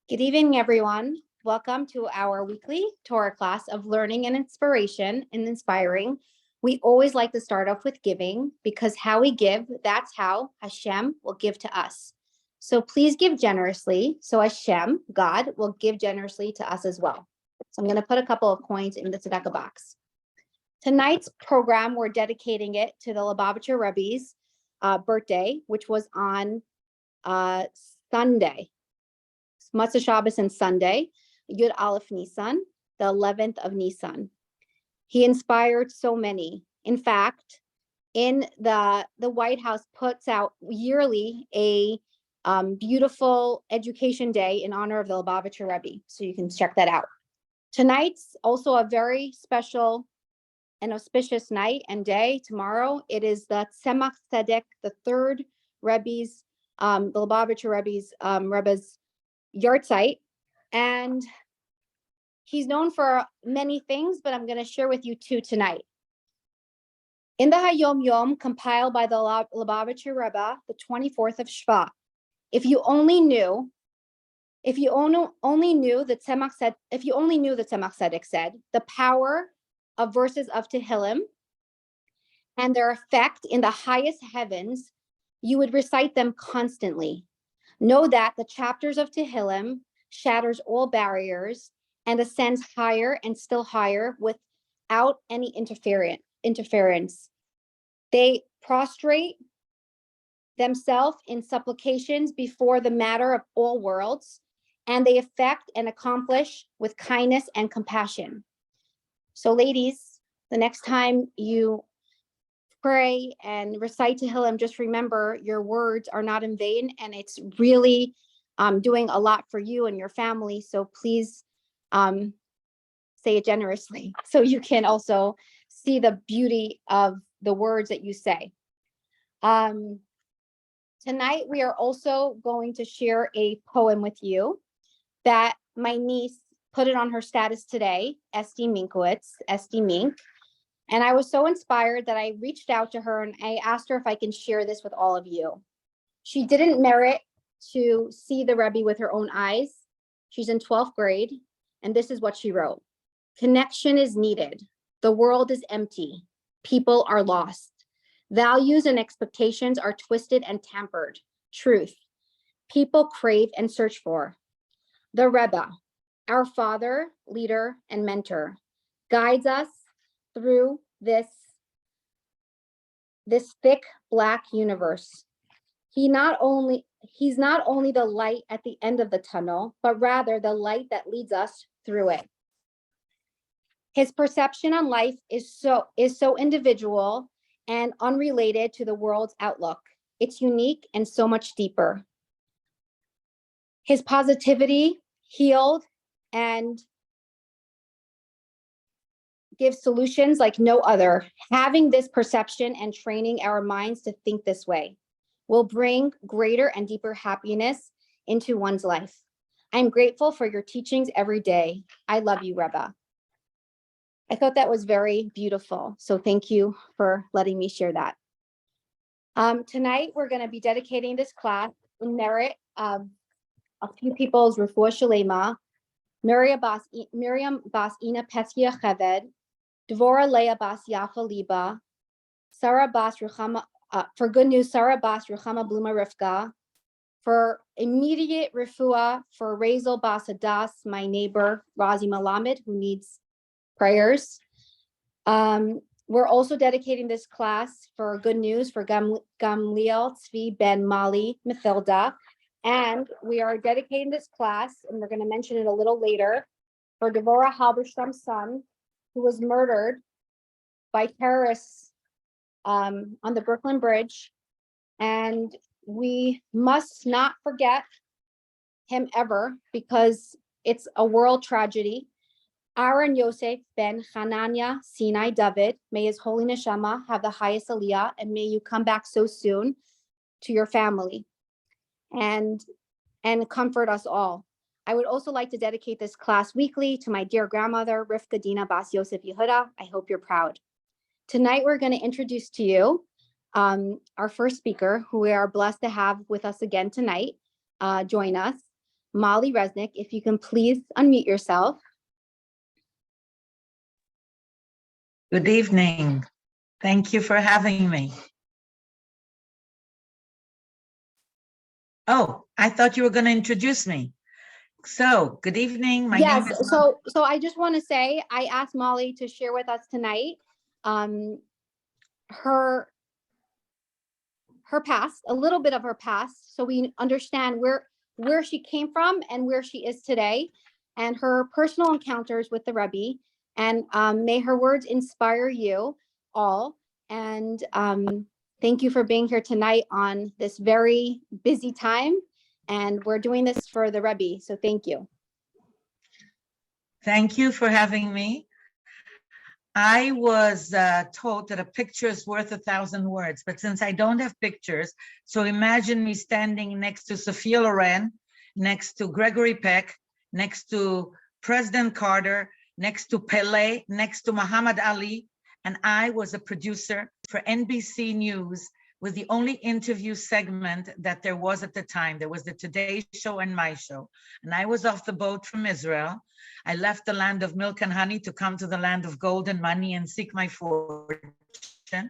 Good evening, everyone. Welcome to our weekly Torah class of learning and inspiration and inspiring. We always like to start off with giving because how we give, that's how Hashem will give to us. So please give generously so Hashem, God, will give generously to us as well. So I'm going to put a couple of coins in the tzedakah box. Tonight's program, we're dedicating it to the Lubavitcher Rebbe's birthday, which was on Sunday. Matzah Shabbos and Sunday, Yud Aleph Nisan, the 11th of Nisan. He inspired so many. In fact, in the White House puts out yearly a beautiful education day in honor of the Lubavitcher Rebbe. So you can check that out. Tonight's also a very special and auspicious night and day. Tomorrow, it is the Tzemach Tzedek, the third Rebbe's, the Lubavitcher Rebbe's yahrzeit, and he's known for many things, but I'm going to share with you two tonight. In the Hayom Yom compiled by the Lubavitcher Rebbe, the 24th of Shvat, if you only knew the Tzemach Tzedek said, the power of verses of Tehillim and their effect in the highest heavens, you would recite them constantly. Know that the chapters of Tehillim shatters all barriers and ascends higher and still higher without any interference. They prostrate themselves in supplications before the matter of all worlds, and they affect and accomplish with kindness and compassion. So ladies, the next time you pray and recite Tehillim, just remember your words are not in vain, and it's really doing a lot for you and your family. So please say it generously so you can also see the beauty of the words that you say. Tonight, we are also going to share a poem with you that my niece put it on her status today, Esty Minkowitz, Esty Mink. And I was so inspired that I reached out to her and I asked her if I can share this with all of you. She didn't merit to see the Rebbe with her own eyes. She's in 12th grade, and this is what she wrote. Connection is needed. The world is empty. People are lost. Values and expectations are twisted and tampered. Truth. People crave and search for. The Rebbe, our father, leader, and mentor, guides us through this thick black universe. He's not only the light at the end of the tunnel, but rather the light that leads us through it. His perception on life is so individual and unrelated to the world's outlook. It's unique and so much deeper. His positivity healed and give solutions like no other. Having this perception and training our minds to think this way will bring greater and deeper happiness into one's life. I'm grateful for your teachings every day. I love you, Rebbe. I thought that was very beautiful. So thank you for letting me share that. Tonight, we're going to be dedicating this class in merit of a few people's refuah shalema, Miriam Bas Ina Peskia Cheved, Devorah Leah Bas Yafa Liba, Sarah Bas Ruchama, for good news, Sarah Bas Ruchama Bluma Rivka, for immediate refuah for Razel Bas Hadas, my neighbor, Razi Malamed, who needs prayers. We're also dedicating this class for good news for Gamliel Tzvi Ben Mali Mithilda, and we are dedicating this class, and we're going to mention it a little later, for Devorah Halberstam's son, who was murdered by terrorists on the Brooklyn Bridge. And we must not forget him ever because it's a world tragedy. Aaron Yosef ben Hananya Sinai David, may his holy neshama have the highest aliyah, and may you come back so soon to your family and comfort us all. I would also like to dedicate this class weekly to my dear grandmother, Rivka Dina Bas Yosef Yehuda. I hope you're proud. Tonight, we're going to introduce to you our first speaker, who we are blessed to have with us again tonight, join us, Molly Resnick. If you can please unmute yourself. Good evening. Thank you for having me. Oh, I thought you were going to introduce me. So, good evening. My name is... So I just want to say, I asked Molly to share with us tonight her past, a little bit of her past, so we understand where she came from and where she is today, and her personal encounters with the Rebbe. And may her words inspire you all. And thank you for being here tonight on this very busy time. And we're doing this for the Rebbe, so thank you. Thank you for having me. I was told that a picture is worth 1,000 words, but since I don't have pictures, so imagine me standing next to Sophia Loren, next to Gregory Peck, next to President Carter, next to Pele, next to Muhammad Ali, and I was a producer for NBC News with the only interview segment that there was at the time. There was the Today Show and my show. And I was off the boat from Israel. I left the land of milk and honey to come to the land of gold and money and seek my fortune.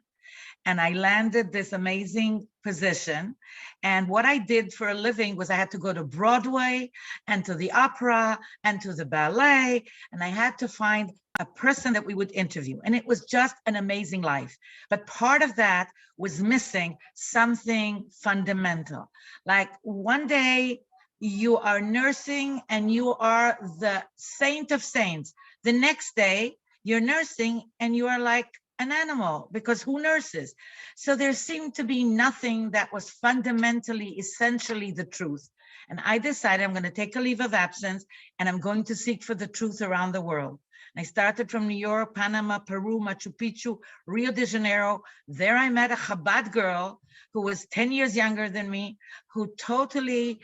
And I landed this amazing position. And what I did for a living was I had to go to Broadway and to the opera and to the ballet. And I had to find a person that we would interview. And it was just an amazing life. But part of that was missing something fundamental. Like one day you are nursing and you are the saint of saints. The next day you're nursing and you are like an animal, because who nurses? So there seemed to be nothing that was fundamentally, essentially the truth. And I decided I'm going to take a leave of absence and I'm going to seek for the truth around the world. I started from New York, Panama, Peru, Machu Picchu, Rio de Janeiro. There I met a Chabad girl who was 10 years younger than me, who totally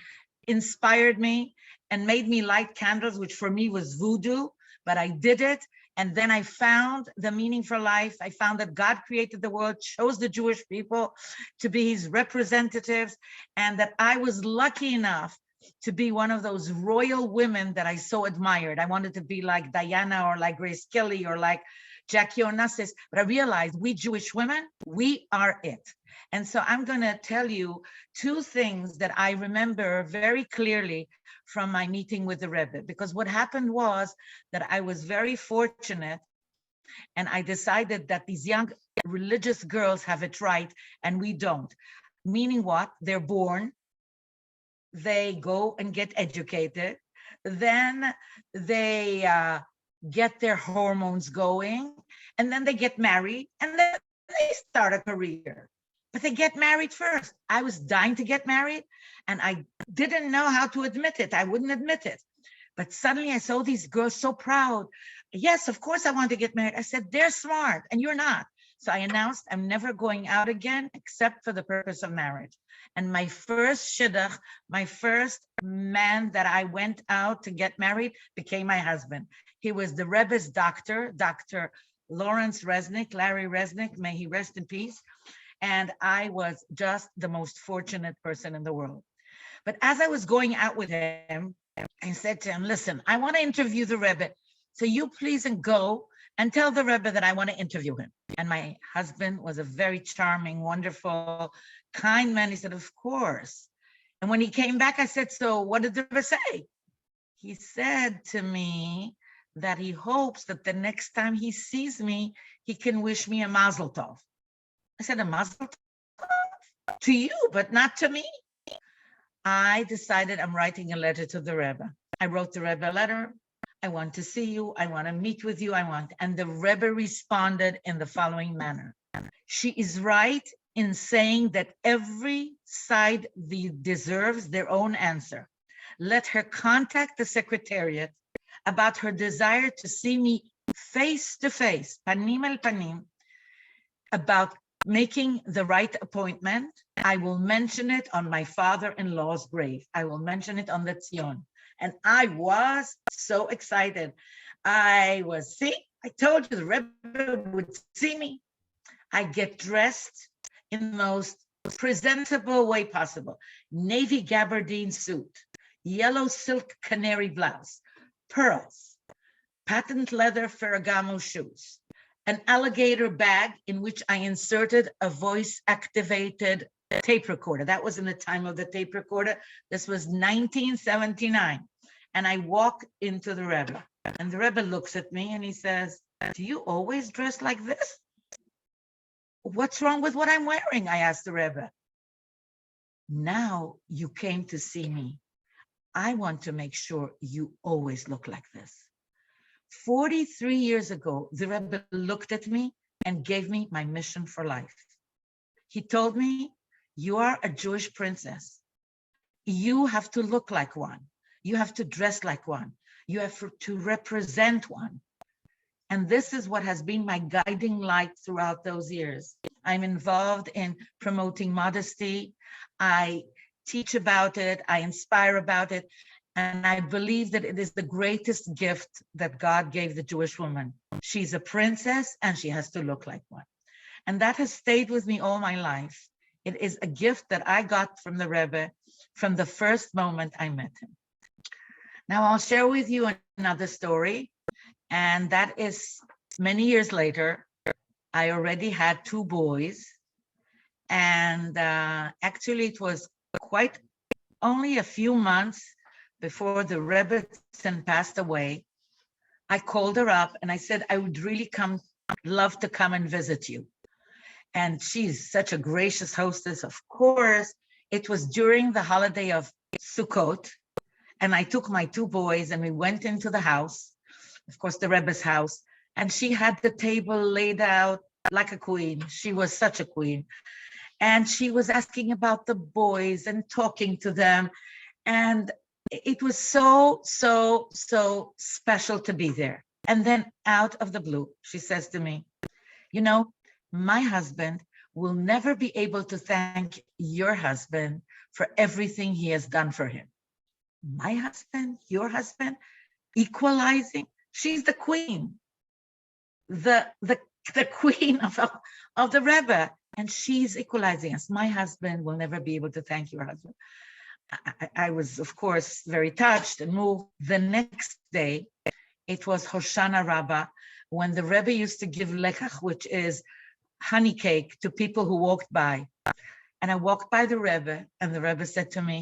inspired me and made me light candles, which for me was voodoo, but I did it. And then I found the meaning for life. I found that God created the world, chose the Jewish people to be his representatives, and that I was lucky enough to be one of those royal women that I so admired. I wanted to be like Diana or like Grace Kelly or like Jackie Onassis, but I realized we Jewish women, we are it. And so I'm going to tell you two things that I remember very clearly from my meeting with the Rebbe, because what happened was that I was very fortunate and I decided that these young religious girls have it right and we don't. Meaning what? They're born, they go and get educated, then they get their hormones going, and then they get married, and then they start a career. But they get married first. I was dying to get married, and I didn't know how to admit it. I wouldn't admit it. But suddenly I saw these girls so proud. Yes, of course I want to get married. I said, they're smart, and you're not. So I announced I'm never going out again except for the purpose of marriage. And my first shidduch, my first man that I went out to get married became my husband. He was the Rebbe's doctor, Dr. Lawrence Resnick, Larry Resnick, may he rest in peace. And I was just the most fortunate person in the world. But as I was going out with him, I said to him, listen, I want to interview the Rebbe. So you please and go and tell the Rebbe that I want to interview him. And my husband was a very charming, wonderful, kind man. He said, of course. And when he came back, I said, so what did the Rebbe say? He said to me that he hopes that the next time he sees me, he can wish me a mazel tov. I said, a mazel tov? To you, but not to me. I decided I'm writing a letter to the Rebbe. I wrote the Rebbe a letter. I want to see you. I want to meet with you. And the Rebbe responded in the following manner. She is right in saying that every side deserves their own answer. Let her contact the secretariat about her desire to see me face to face, panim el panim, about making the right appointment. I will mention it on my father-in-law's grave. I will mention it on the Tzion. And I was so excited. I told you the Rebbe would see me. I get dressed in the most presentable way possible. Navy gabardine suit, yellow silk canary blouse, pearls, patent leather Ferragamo shoes, an alligator bag in which I inserted a voice-activated tape recorder. That was in the time of the tape recorder. This was 1979. And I walk into the Rebbe, and the Rebbe looks at me and he says, "Do you always dress like this?" "What's wrong with what I'm wearing?" I asked the Rebbe. "Now you came to see me. I want to make sure you always look like this." 43 years ago, the Rebbe looked at me and gave me my mission for life. He told me, "You are a Jewish princess. You have to look like one. You have to dress like one. You have to represent one." And this is what has been my guiding light throughout those years. I'm involved in promoting modesty. I teach about it. I inspire about it. And I believe that it is the greatest gift that God gave the Jewish woman. She's a princess and she has to look like one. And that has stayed with me all my life. It is a gift that I got from the Rebbe from the first moment I met him. Now I'll share with you another story. And that is many years later. I already had 2 boys. And actually it was quite only a few months before the Rebbetzin passed away. I called her up and I said, "I would really love to come and visit you." And she's such a gracious hostess, of course. It was during the holiday of Sukkot. And I took my 2 boys and we went into the house, of course, the Rebbe's house. And she had the table laid out like a queen. She was such a queen. And she was asking about the boys and talking to them. And it was so, so, so special to be there. And then out of the blue, she says to me, "You know, my husband will never be able to thank your husband for everything he has done for him." My husband, your husband, equalizing. She's the queen, the queen of the Rebbe, and she's equalizing us. "My husband will never be able to thank your husband." I was, of course, very touched and moved. The next day, it was Hoshana Rabbah, when the Rebbe used to give lekach, which is honey cake, to people who walked by. And I walked by the Rebbe, and the Rebbe said to me,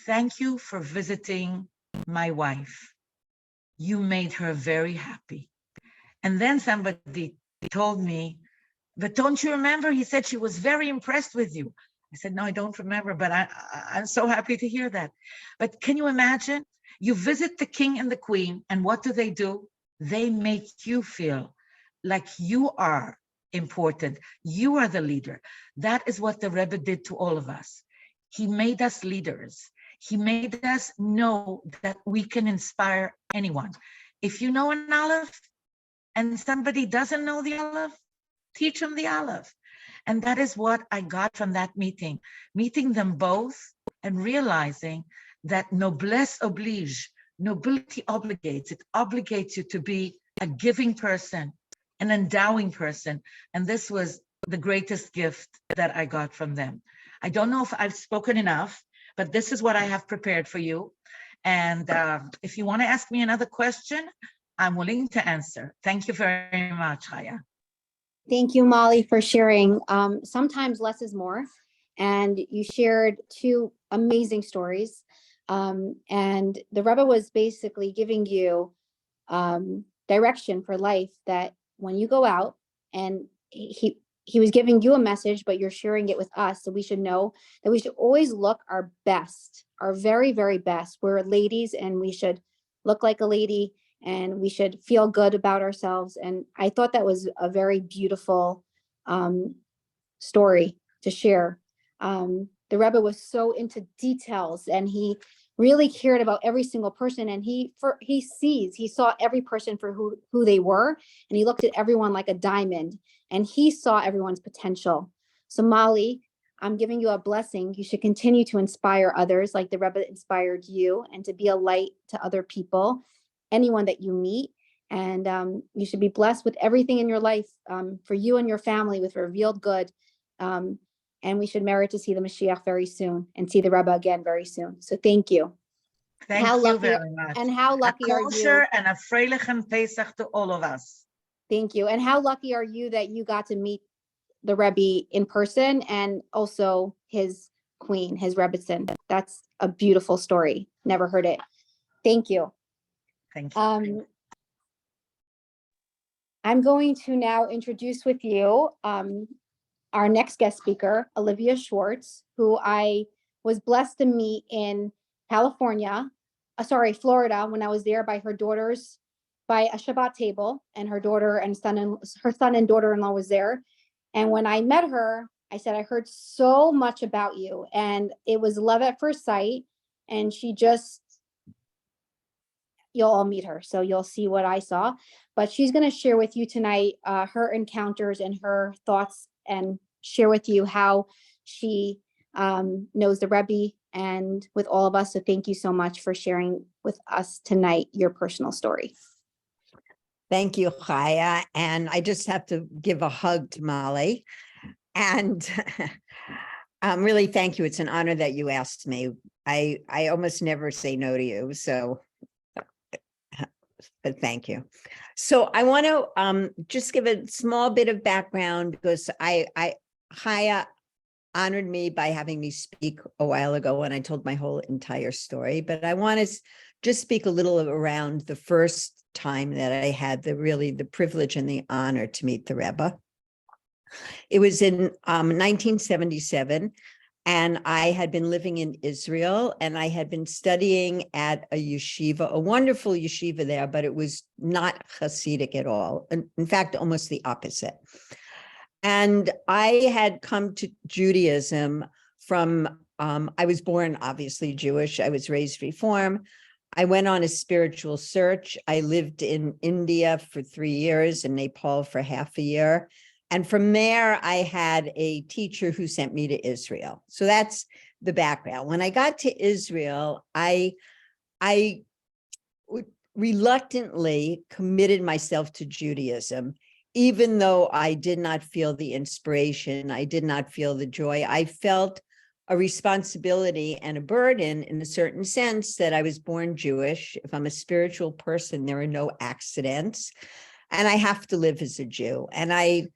"Thank you for visiting my wife. You made her very happy." And then somebody told me, "But don't you remember? He said she was very impressed with you." I said, "No, I don't remember, but I'm so happy to hear that." But can you imagine? You visit the king and the queen, and what do? They make you feel like you are important. You are the leader. That is what the Rebbe did to all of us. He made us leaders. He made us know that we can inspire anyone. If you know an Aleph and somebody doesn't know the Aleph, teach them the Aleph. And that is what I got from that meeting them both and realizing that noblesse oblige, nobility obligates. It obligates you to be a giving person, an endowing person. And this was the greatest gift that I got from them. I don't know if I've spoken enough, but this is what I have prepared for you. And if you want to ask me another question, I'm willing to answer. Thank you very much, Chaya. Thank you, Molly, for sharing. Sometimes less is more. And you shared 2 amazing stories. And the Rebbe was basically giving you direction for life, that when you go out, and he was giving you a message, but you're sharing it with us. So we should know that we should always look our best, our very, very best. We're ladies and we should look like a lady, and we should feel good about ourselves. And I thought that was a very beautiful story to share. The Rebbe was so into details, and he really cared about every single person. And he saw every person for who they were, and he looked at everyone like a diamond, and he saw everyone's potential. So Molly, I'm giving you a blessing. You should continue to inspire others like the Rebbe inspired you, and to be a light to other people, anyone that you meet. And you should be blessed with everything in your life, for you and your family, with revealed good. And we should merit to see the Mashiach very soon, and see the Rebbe again very soon. So thank you. Thank How you lucky very much. and how A lucky are you? kosher and a freilichen Pesach to all of us. Thank you. And how lucky are you that you got to meet the Rebbe in person and also his queen, his Rebbetzin. That's a beautiful story. Never heard it. Thank you. Thank you. I'm going to now introduce with you our next guest speaker, Olivia Schwartz, who I was blessed to meet in California, Florida, when I was there by her daughter's, by a Shabbat table, and her daughter and her son and daughter-in-law was there. And when I met her, I said, I heard so much about you, and it was love at first sight. And she just, you'll all meet her, so you'll see what I saw. But she's going to share with you tonight her encounters and her thoughts, and share with you how she knows the Rebbe and with all of us. So thank you so much for sharing with us tonight your personal story. Thank you, Chaya. And I just have to give a hug to Molly. And really, thank you. It's an honor that you asked me. I almost never say no to you. So, but thank you. So I want to just give a small bit of background, because Chaya honored me by having me speak a while ago when I told my whole entire story. But I want to just speak a little around the first time that I had the privilege and the honor to meet the Rebbe. It was in 1977, and I had been living in Israel, and I had been studying at a yeshiva, a wonderful yeshiva there, but it was not Hasidic at all. In fact, almost the opposite. And I had come to Judaism from, I was born obviously Jewish. I was raised Reform. I went on a spiritual search. I lived in India for 3 years and Nepal for half a year. And from there, I had a teacher who sent me to Israel. So that's the background. When I got to Israel, I reluctantly committed myself to Judaism, even though I did not feel the inspiration. I did not feel the joy. I felt a responsibility and a burden in a certain sense that I was born Jewish. If I'm a spiritual person, there are no accidents, and I have to live as a Jew. And I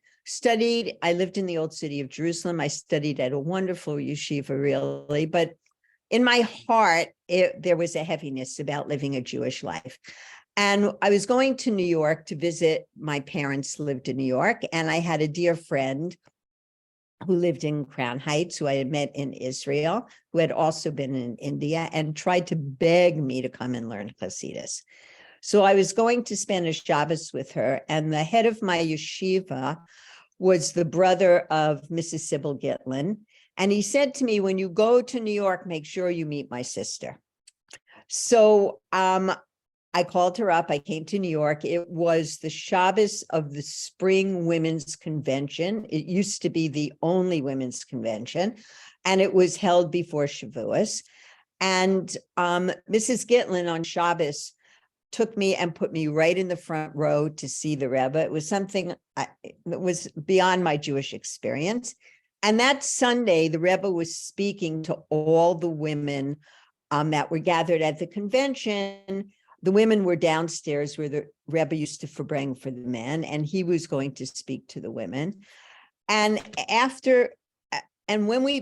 lived in the old city of Jerusalem. I studied at a wonderful yeshiva, really, but in my heart, there was a heaviness about living a Jewish life. And I was going to New York to visit. My parents lived in New York, and I had a dear friend who lived in Crown Heights, who I had met in Israel, who had also been in India, and tried to beg me to come and learn Chassidus. So I was going to spend a Shabbos with her, and the head of my yeshiva was the brother of Mrs. Sybil Gitlin. And he said to me, when you go to New York, make sure you meet my sister. So I called her up. I came to New York. It was the Shabbos of the Spring Women's Convention. It used to be the only women's convention, and it was held before Shavuos. And Mrs. Gitlin on Shabbos took me and put me right in the front row to see the Rebbe. It was something that was beyond my Jewish experience. And that Sunday, the Rebbe was speaking to all the women that were gathered at the convention. The women were downstairs where the Rebbe used to farbrengen for the men, and he was going to speak to the women. And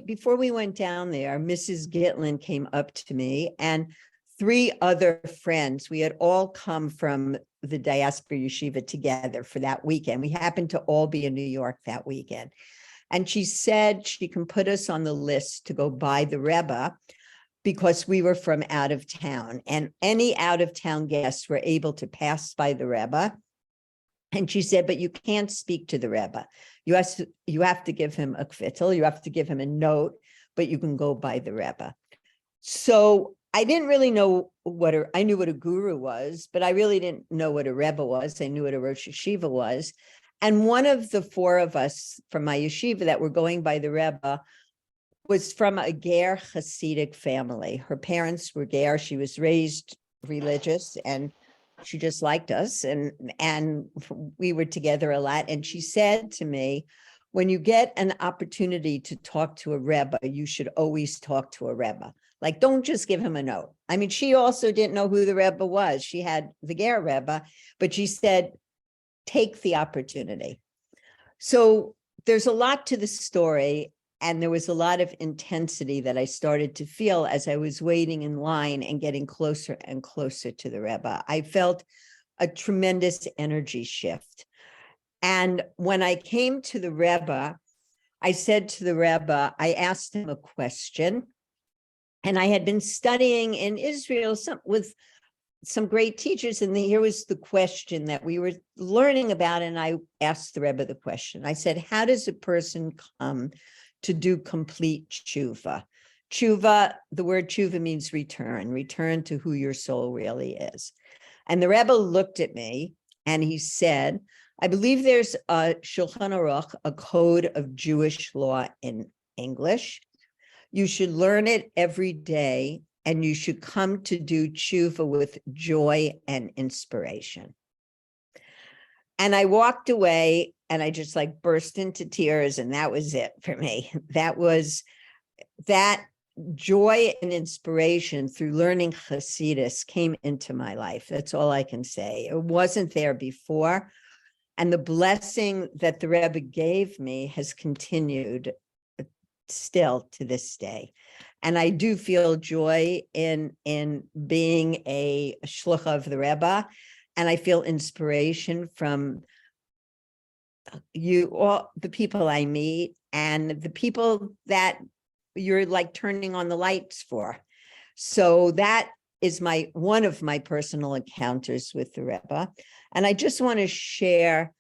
before we went down there, Mrs. Gitlin came up to me, and 3 other friends. We had all come from the diaspora yeshiva together for that weekend. We happened to all be in New York that weekend. And she said she can put us on the list to go by the Rebbe because we were from out of town, and any out of town guests were able to pass by the Rebbe. And she said, but you can't speak to the Rebbe. You have to give him a kvittel, you have to give him a note, but you can go by the Rebbe. So I didn't really know I knew what a guru was, but I really didn't know what a Rebbe was. I knew what a Rosh Yeshiva was. And one of the 4 of us from my yeshiva that were going by the Rebbe was from a Ger Hasidic family. Her parents were Ger. She was raised religious, and she just liked us. And we were together a lot. And she said to me, when you get an opportunity to talk to a Rebbe, you should always talk to a Rebbe. Like, don't just give him a note. I mean, she also didn't know who the Rebbe was. She had the Ger Rebbe, but she said, take the opportunity. So there's a lot to the story, and there was a lot of intensity that I started to feel as I was waiting in line and getting closer and closer to the Rebbe. I felt a tremendous energy shift. And when I came to the Rebbe, I said to the Rebbe, I asked him a question, and I had been studying in Israel with some great teachers, and here was the question that we were learning about, and I asked the Rebbe the question. I said, how does a person come to do complete tshuva? Tshuva, the word tshuva means return to who your soul really is. And the Rebbe looked at me and he said, I believe there's a Shulchan Aruch, a code of Jewish law in English. You should learn it every day, and you should come to do tshuva with joy and inspiration. And I walked away and I just like burst into tears, and that was it for me. That was that joy and inspiration through learning Chassidus came into my life. That's all I can say. It wasn't there before. And the blessing that the Rebbe gave me has continued still to this day. And I do feel joy in being a shluch of the Rebbe, and I feel inspiration from you, all the people I meet, and the people that you're like turning on the lights for. So that is one of my personal encounters with the Rebbe. And I just want to share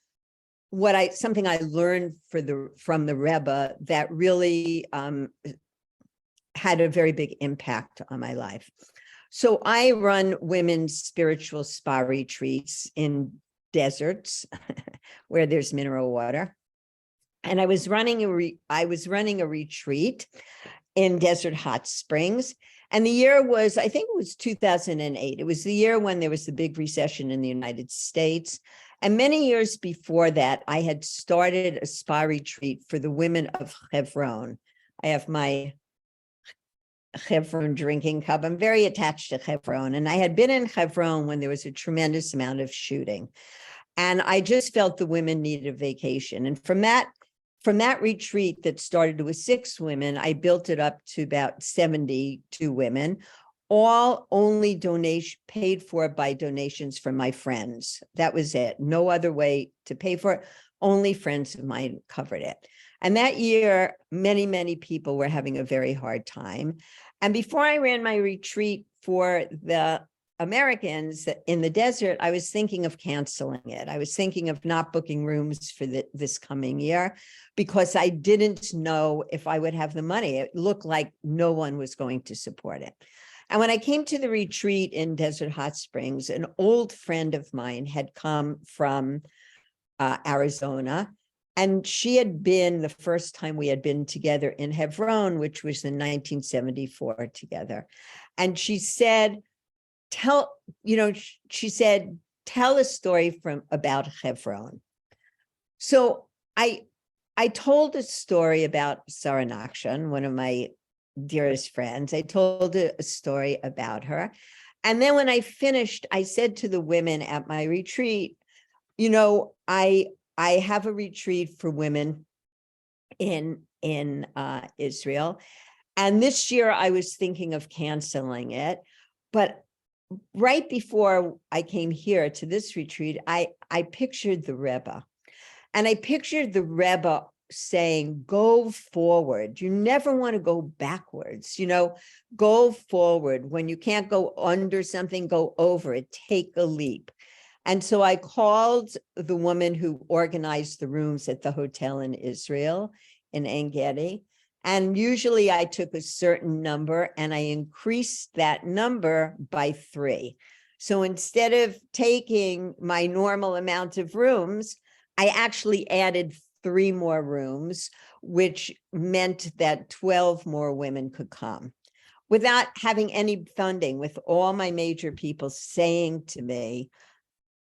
something I learned from the Rebbe that really had a very big impact on my life. So I run women's spiritual spa retreats in deserts where there's mineral water. And I was running a retreat in Desert Hot Springs. And the year was, I think it was 2008. It was the year when there was the big recession in the United States. And many years before that, I had started a spa retreat for the women of Hebron. I have my Hebron drinking cup. I'm very attached to Hebron. And I had been in Hebron when there was a tremendous amount of shooting. And I just felt the women needed a vacation. And from that retreat that started with 6 women, I built it up to about 72 women, all only paid for by donations from my friends. That was it. No other way to pay for it. Only friends of mine covered it. And that year, many, many people were having a very hard time. And before I ran my retreat for the Americans in the desert, I was thinking of canceling it. I was thinking of not booking rooms for this coming year because I didn't know if I would have the money. It looked like no one was going to support it. And when I came to the retreat in Desert Hot Springs, an old friend of mine had come from Arizona, and she had been the first time we had been together in Hebron, which was in 1974 together. And she said, tell a story about Hebron. So I told a story about Sarah Nachshon, one of my dearest friends. I told a story about her. And then when I finished, I said to the women at my retreat, I have a retreat for women in Israel. And this year I was thinking of canceling it. But right before I came here to this retreat, I pictured the Rebbe. And I pictured the Rebbe saying, go forward. You never want to go backwards, go forward. When you can't go under something, go over it, take a leap. And so I called the woman who organized the rooms at the hotel in Israel, in En Gedi. And usually I took a certain number and I increased that number by 3. So instead of taking my normal amount of rooms, I actually added 3 more rooms, which meant that 12 more women could come without having any funding, with all my major people saying to me,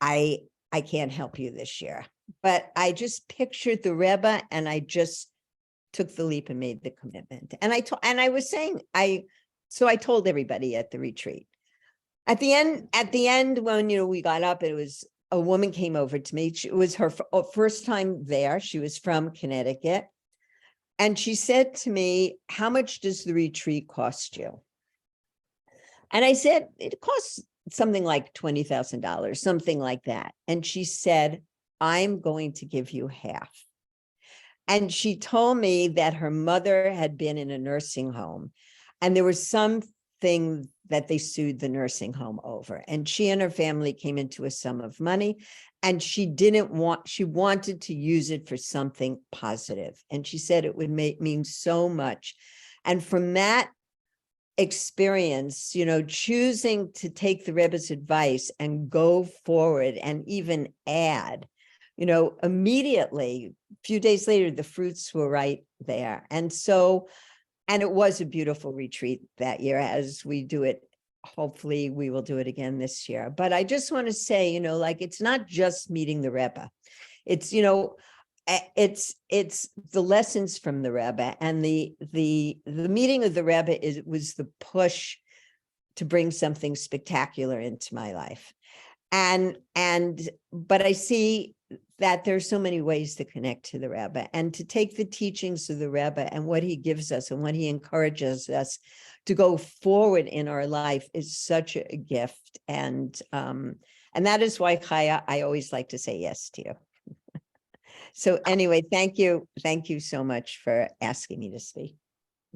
I can't help you this year. But I just pictured the Rebbe and I just took the leap and made the commitment. And I was saying, I So I told everybody at the retreat. At the end, when, we got up, it was a woman came over to me. It was her first time there. She was from Connecticut. And she said to me, "How much does the retreat cost you?" And I said, "It costs something like $20,000, something like that." And she said, "I'm going to give you half." And she told me that her mother had been in a nursing home, and there was something that they sued the nursing home over. And she and her family came into a sum of money, and she wanted to use it for something positive. And she said it would mean so much. And from that experience, choosing to take the Rebbe's advice and go forward and even add, immediately, a few days later, the fruits were right there. And it was a beautiful retreat that year, as we do it. Hopefully we will do it again this year. But I just want to say, it's not just meeting the Rebbe. It's, it's the lessons from the Rebbe, and the meeting of the Rebbe was the push to bring something spectacular into my life. But I see that there's so many ways to connect to the Rebbe, and to take the teachings of the Rebbe and what he gives us and what he encourages us to go forward in our life is such a gift. And that is why, Chaya, I always like to say yes to you. So anyway, thank you. Thank you so much for asking me to speak.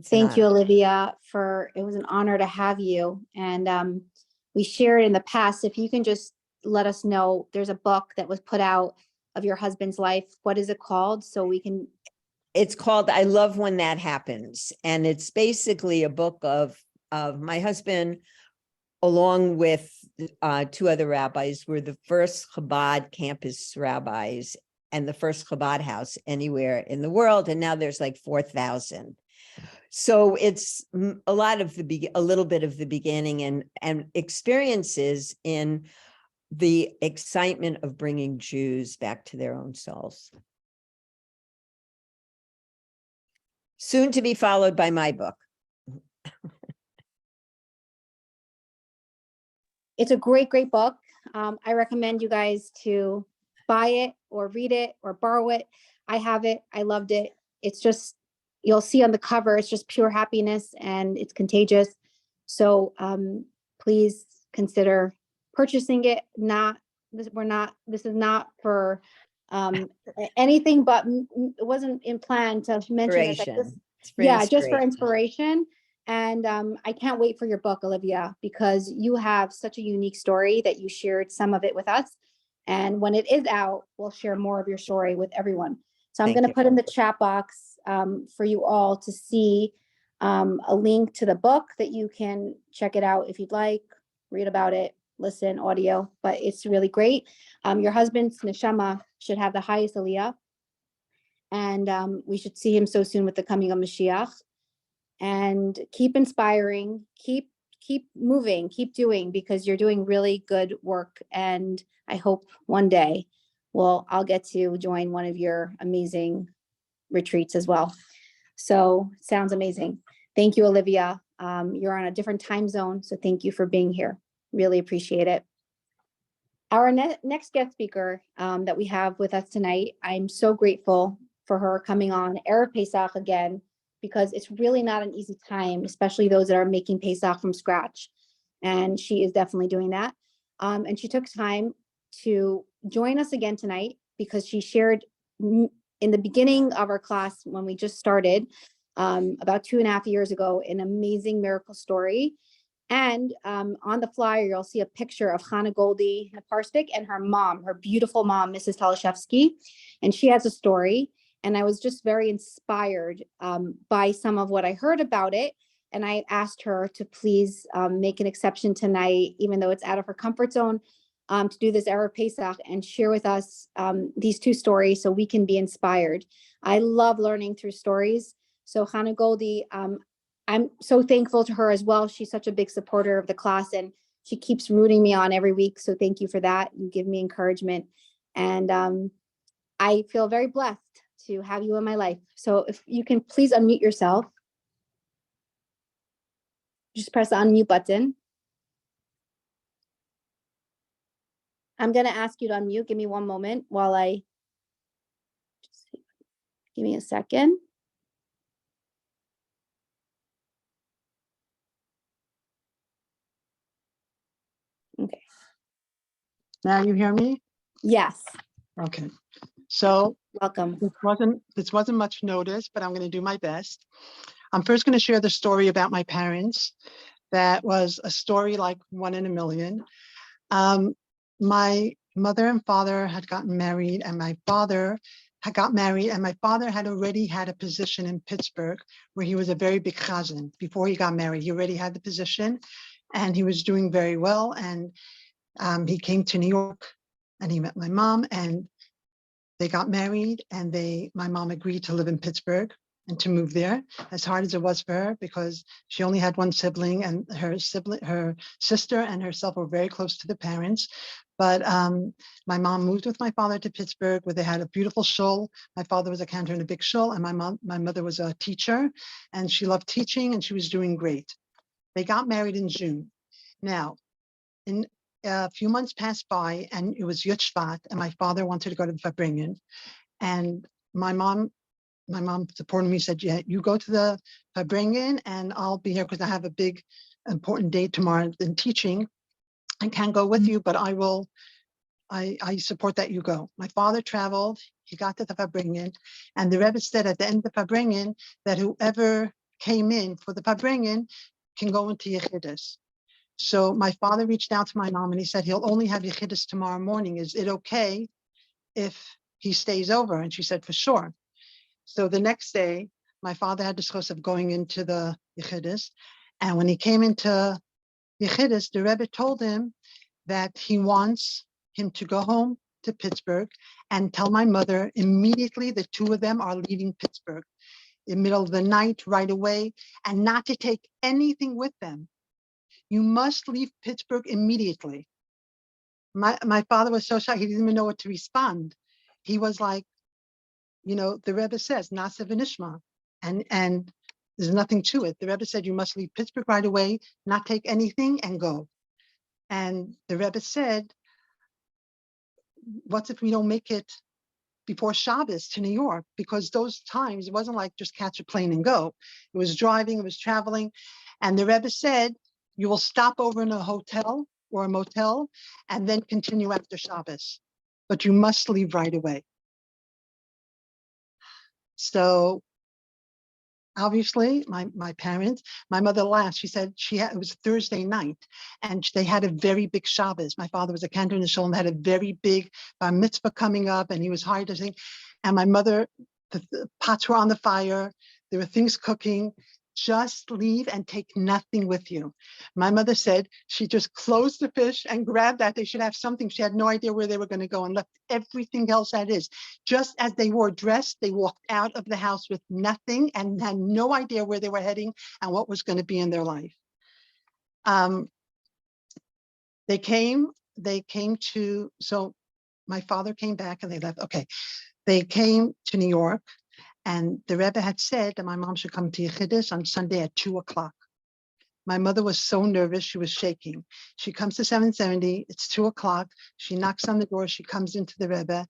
Thank you, Olivia, it was an honor to have you. And we shared in the past, if you can just let us know, there's a book that was put out of your husband's life. What is it called? So we can. It's called I Love When That Happens. And it's basically a book of my husband, along with two other rabbis, were the first Chabad campus rabbis and the first Chabad house anywhere in the world. And now there's like 4,000. So it's a little bit of the beginning and experiences in the excitement of bringing Jews back to their own souls. Soon to be followed by my book. It's a great, great book. I recommend you guys to buy it or read it or borrow it. I have it. I loved it. It's just, you'll see on the cover, it's just pure happiness and it's contagious. So please consider purchasing it. This is not for anything, but it wasn't in plan to mention it. Just for inspiration. And I can't wait for your book, Olivia, because you have such a unique story that you shared some of it with us. And when it is out, we'll share more of your story with everyone. So I'm going to put in the chat box for you all to see a link to the book that you can check it out if you'd like, read about it, listen, audio, but it's really great. Your husband's neshama should have the highest aliyah, and we should see him so soon with the coming of Mashiach. And keep inspiring, keep moving, keep doing, because you're doing really good work. And I hope one day I'll get to join one of your amazing retreats as well. So sounds amazing. Thank you, Olivia. You're on a different time zone, so thank you for being here. Really appreciate it. Our next guest speaker that we have with us tonight, I'm so grateful for her coming on Erev Pesach again, because it's really not an easy time, especially those that are making Pesach from scratch. And she is definitely doing that. And she took time to join us again tonight because she shared in the beginning of our class when we just started about 2.5 years ago, an amazing miracle story. And on the flyer, you'll see a picture of Hana Goldie, Neparstick, and her mom, her beautiful mom, Mrs. Talashevsky. And she has a story. And I was just very inspired by some of what I heard about it. And I asked her to please make an exception tonight, even though it's out of her comfort zone, to do this Erev Pesach and share with us these two stories so we can be inspired. I love learning through stories. So Hana Goldie, I'm so thankful to her as well. She's such a big supporter of the class and she keeps rooting me on every week. So thank you for that. You give me encouragement. And I feel very blessed to have you in my life. So if you can please unmute yourself. Just press the unmute button. I'm going to ask you to unmute. Give me one moment while give me a second. Okay. Now you hear me? Yes. Okay. So Welcome. this wasn't much notice, but I'm going to do my best. I'm first going to share the story about my parents. That was a story like one in a million. My mother and father had gotten married, and my father had got married, and my father had already had a position in Pittsburgh where he was a very big chazan. Before he got married, he already had the position, and he was doing very well. And he came to New York, and he met my mom, and they got married, and my mom agreed to live in Pittsburgh and to move there, as hard as it was for her, because she only had one sibling, and her sister and herself were very close to the parents. But my mom moved with my father to Pittsburgh, where they had a beautiful shul. My father was a cantor in a big shul, and my mother was a teacher, and she loved teaching, and she was doing great. They got married in June. Now, in a few months passed by, and it was Yud Shvat, and my father wanted to go to the Fabringen, and my mom supported me, said, yeah, you go to the Fabringen, and I'll be here because I have a big important day tomorrow in teaching. I can't go with you, but I support that you go. My father traveled, he got to the Fabringen, and the Rebbe said at the end of the Fabringen that whoever came in for the Fabringen can go into Yechidus. So my father reached out to my mom, and he said, he'll only have Yechidus tomorrow morning. Is it okay if he stays over? And she said, for sure. So the next day, my father had the chos of going into the Yechidus. And when he came into Yechidus, the Rebbe told him that he wants him to go home to Pittsburgh and tell my mother immediately the two of them are leaving Pittsburgh in the middle of the night, right away, and not to take anything with them. You must leave Pittsburgh immediately. My father was so shocked, he didn't even know what to respond. He was like, the Rebbe says, Nasa v'nishma, and there's nothing to it. The Rebbe said, you must leave Pittsburgh right away, not take anything, and go. And the Rebbe said, what if we don't make it before Shabbos to New York? Because those times, it wasn't like just catch a plane and go. It was driving, it was traveling. And the Rebbe said, you will stop over in a hotel or a motel and then continue after Shabbos, but you must leave right away. So obviously my parents, my mother laughed. She said it was Thursday night, and they had a very big Shabbos. My father was a cantor in the shul and had a very big bar mitzvah coming up, and he was hired to sing. And my mother, the pots were on the fire. There were things cooking. Just leave and take nothing with you. My mother said she just closed the fish and grabbed that. They should have something. She had no idea where they were going to go and left everything else as is. Just as they were dressed, they walked out of the house with nothing and had no idea where they were heading and what was going to be in their life. So my father came back and they left. Okay. They came to New York. And the Rebbe had said that my mom should come to Yechidus on Sunday at 2:00. My mother was so nervous, she was shaking. She comes to 770, it's 2:00. She knocks on the door, she comes into the Rebbe,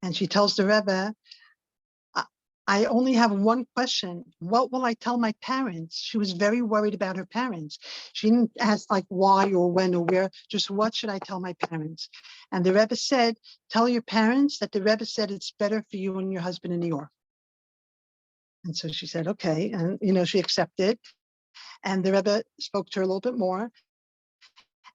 and she tells the Rebbe, I only have one question. What will I tell my parents? She was very worried about her parents. She didn't ask like why or when or where, just what should I tell my parents? And the Rebbe said, tell your parents that the Rebbe said it's better for you and your husband in New York. And so she said, okay. And, she accepted. And the Rebbe spoke to her a little bit more.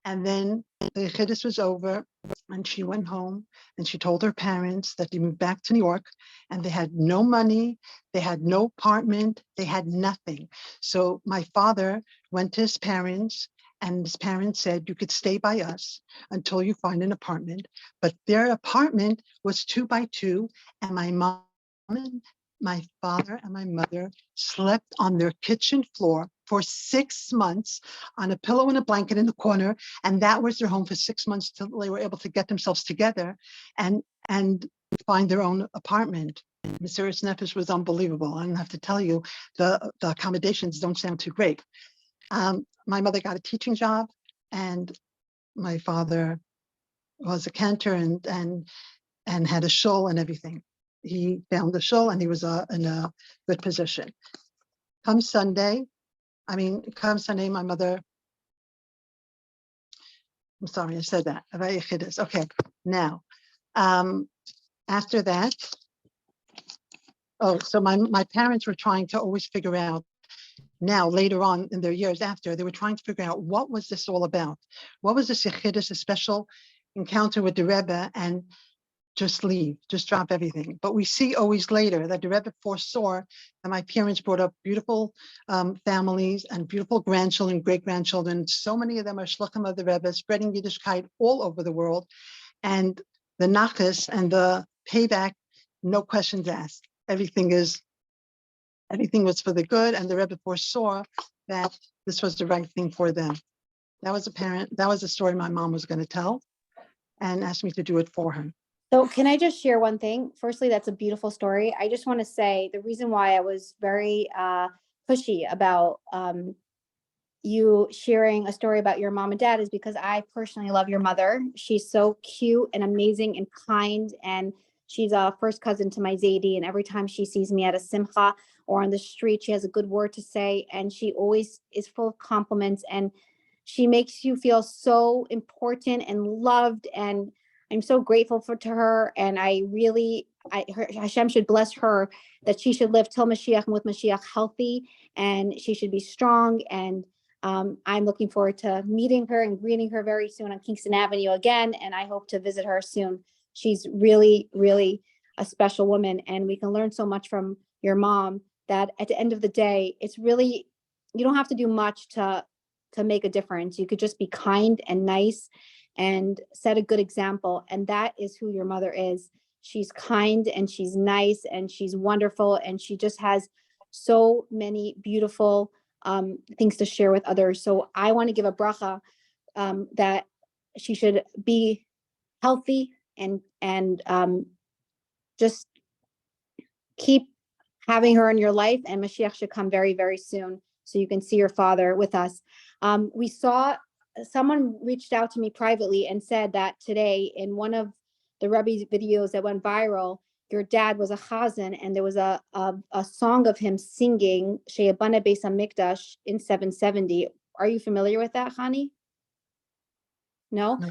And then the Chiddush was over and she went home and she told her parents that they moved back to New York and they had no money. They had no apartment. They had nothing. So my father went to his parents and his parents said, you could stay by us until you find an apartment. But their apartment was 2 by 2. And my mom and my father and my mother slept on their kitchen floor for 6 months on a pillow and a blanket in the corner. And that was their home for 6 months till they were able to get themselves together and find their own apartment. Mesiras Nefesh was unbelievable. I don't have to tell you, the accommodations don't sound too great. my mother got a teaching job, and my father was a cantor and had a shul and everything. He found the shul and he was in a good position. Come Sunday, my mother, I'm sorry, I said that. Okay, now, after that, so my parents were trying to always figure out, now later on in their years after, they were trying to figure out what was this all about? What was this Chassidus, a special encounter with the Rebbe, and just leave, just drop everything. But we see always later that the Rebbe foresaw that my parents brought up beautiful families and beautiful grandchildren, great-grandchildren. So many of them are shluchim of the Rebbe, spreading Yiddishkeit all over the world. And the nachas and the payback, no questions asked. Everything was for the good, and the Rebbe foresaw that this was the right thing for them. That was a story my mom was going to tell and asked me to do it for her. So can I just share one thing? Firstly, that's a beautiful story. I just want to say the reason why I was very pushy about you sharing a story about your mom and dad is because I personally love your mother. She's so cute and amazing and kind, and she's a first cousin to my Zaidi. And every time she sees me at a simcha or on the street, she has a good word to say, and she always is full of compliments, and she makes you feel so important and loved. And I'm so grateful to her, and Hashem should bless her that she should live till Mashiach, and with Mashiach healthy, and she should be strong. And I'm looking forward to meeting her and greeting her very soon on Kingston Avenue again, and I hope to visit her soon. She's really, really a special woman, and we can learn so much from your mom that at the end of the day, it's really, you don't have to do much to make a difference. You could just be kind and nice and set a good example. And that is who your mother is. She's kind and she's nice and she's wonderful. And she just has so many beautiful things to share with others. So I want to give a bracha that she should be healthy and just keep having her in your life, and Mashiach should come very, very soon so you can see your father with us. We saw someone reached out to me privately and said that today in one of the Rebbe's videos that went viral, your dad was a chazan, and there was a song of him singing Sheyabana Beis HaMikdash in 770. Are you familiar with that, Hani? No? No.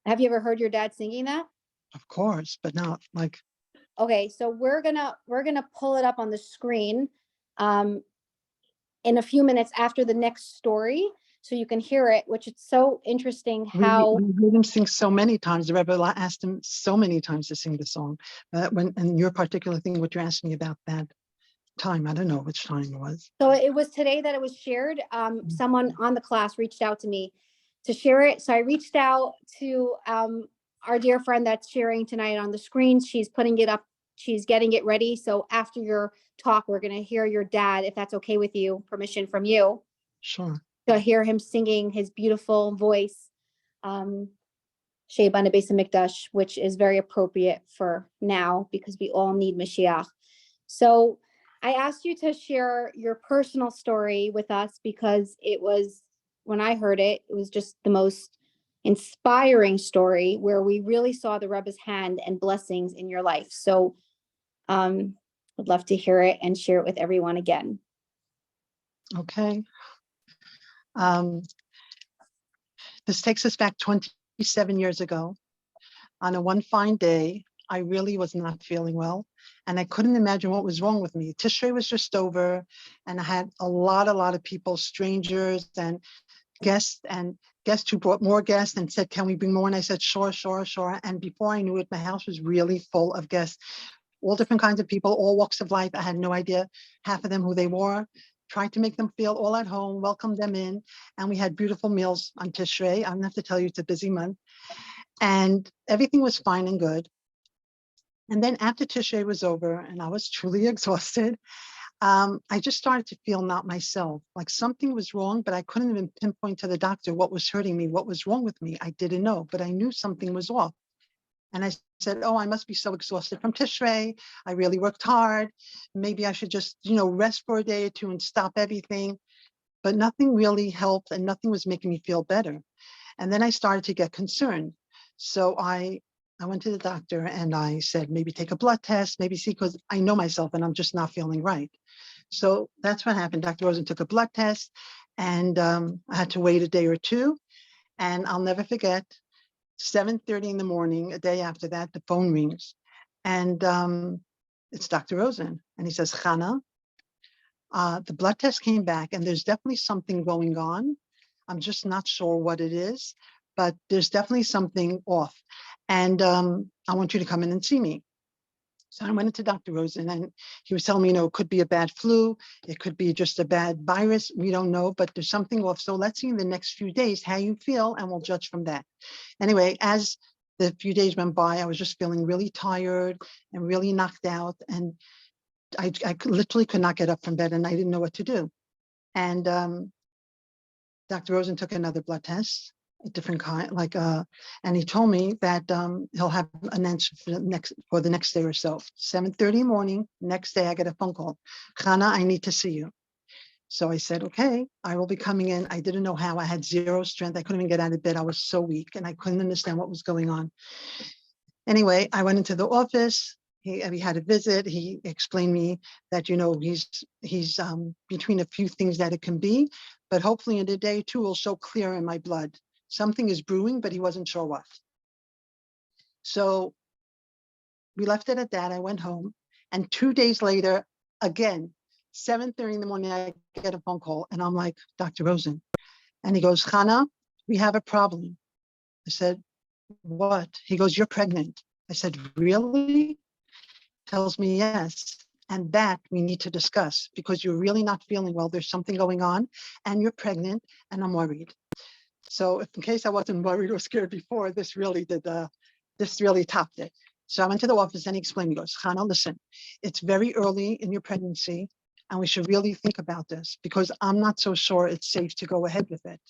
Have you ever heard your dad singing that? Of course, but not like. Okay, so we're gonna pull it up on the screen in a few minutes after the next story, so you can hear it, which is so interesting how We heard him sing so many times. The Rebbe asked him so many times to sing the song. And your particular thing, what you're asking me about that time, I don't know which time it was. So it was today that it was shared. Someone on the class reached out to me to share it. So I reached out to our dear friend that's sharing tonight on the screen. She's putting it up. She's getting it ready. So after your talk, we're going to hear your dad, if that's okay with you, permission from you. Sure. To hear him singing his beautiful voice, Sheyabana Beis HaMikdash, which is very appropriate for now because we all need Mashiach. So I asked you to share your personal story with us because it was, when I heard it, it was just the most inspiring story where we really saw the Rebbe's hand and blessings in your life. So I'd love to hear it and share it with everyone again. Okay. This takes us back 27 years ago. On a one fine day, I really was not feeling well, and I couldn't imagine what was wrong with me. Tishrei was just over, and I had a lot of people, strangers and guests who brought more guests and said, can we bring more? And I said, sure. And before I knew it, my house was really full of guests, all different kinds of people, all walks of life. I had no idea, half of them, who they were. Tried to make them feel all at home, welcome them in. And we had beautiful meals on Tishrei. I don't have to tell you, it's a busy month. And everything was fine and good. And then after Tishrei was over and I was truly exhausted, I just started to feel not myself, like something was wrong, but I couldn't even pinpoint to the doctor what was hurting me, what was wrong with me. I didn't know, but I knew something was off. And I said, oh, I must be so exhausted from Tishrei. I really worked hard. Maybe I should just, rest for a day or two and stop everything. but nothing really helped and nothing was making me feel better. And then I started to get concerned. So I went to the doctor and I said, maybe take a blood test, maybe see, because I know myself and I'm just not feeling right. So that's what happened. Dr. Rosen took a blood test and I had to wait a day or two. And I'll never forget, 7:30 in the morning, a day after that, the phone rings. And it's Dr. Rosen. And he says, Chana, the blood test came back and there's definitely something going on. I'm just not sure what it is, but there's definitely something off. And I want you to come in and see me. So I went into Dr. Rosen and he was telling me, it could be a bad flu. It could be just a bad virus. We don't know, but there's something off. So let's see in the next few days how you feel and we'll judge from that. Anyway, as the few days went by, I was just feeling really tired and really knocked out. And I literally could not get up from bed and I didn't know what to do. And Dr. Rosen took another blood test, a different kind, and he told me that he'll have an answer for the next day or so. 7:30 morning, next day I get a phone call. Chana, I need to see you. So I said, okay, I will be coming in. I didn't know how. I had zero strength. I couldn't even get out of bed. I was so weak and I couldn't understand what was going on. Anyway, I went into the office. We had a visit. He explained me that, he's between a few things that it can be, but hopefully in a day or two will show clear in my blood. Something is brewing, but he wasn't sure what. So we left it at that. I went home and 2 days later, again, 7:30 in the morning, I get a phone call and I'm like, Dr. Rosen. And he goes, Chana, we have a problem. I said, what? He goes, you're pregnant. I said, really? Tells me yes. And that we need to discuss because you're really not feeling well. There's something going on and you're pregnant and I'm worried. So if in case I wasn't worried or scared before, this really topped it. So I went to the office and he explained, he goes, Chana, listen, it's very early in your pregnancy and we should really think about this because I'm not so sure it's safe to go ahead with it.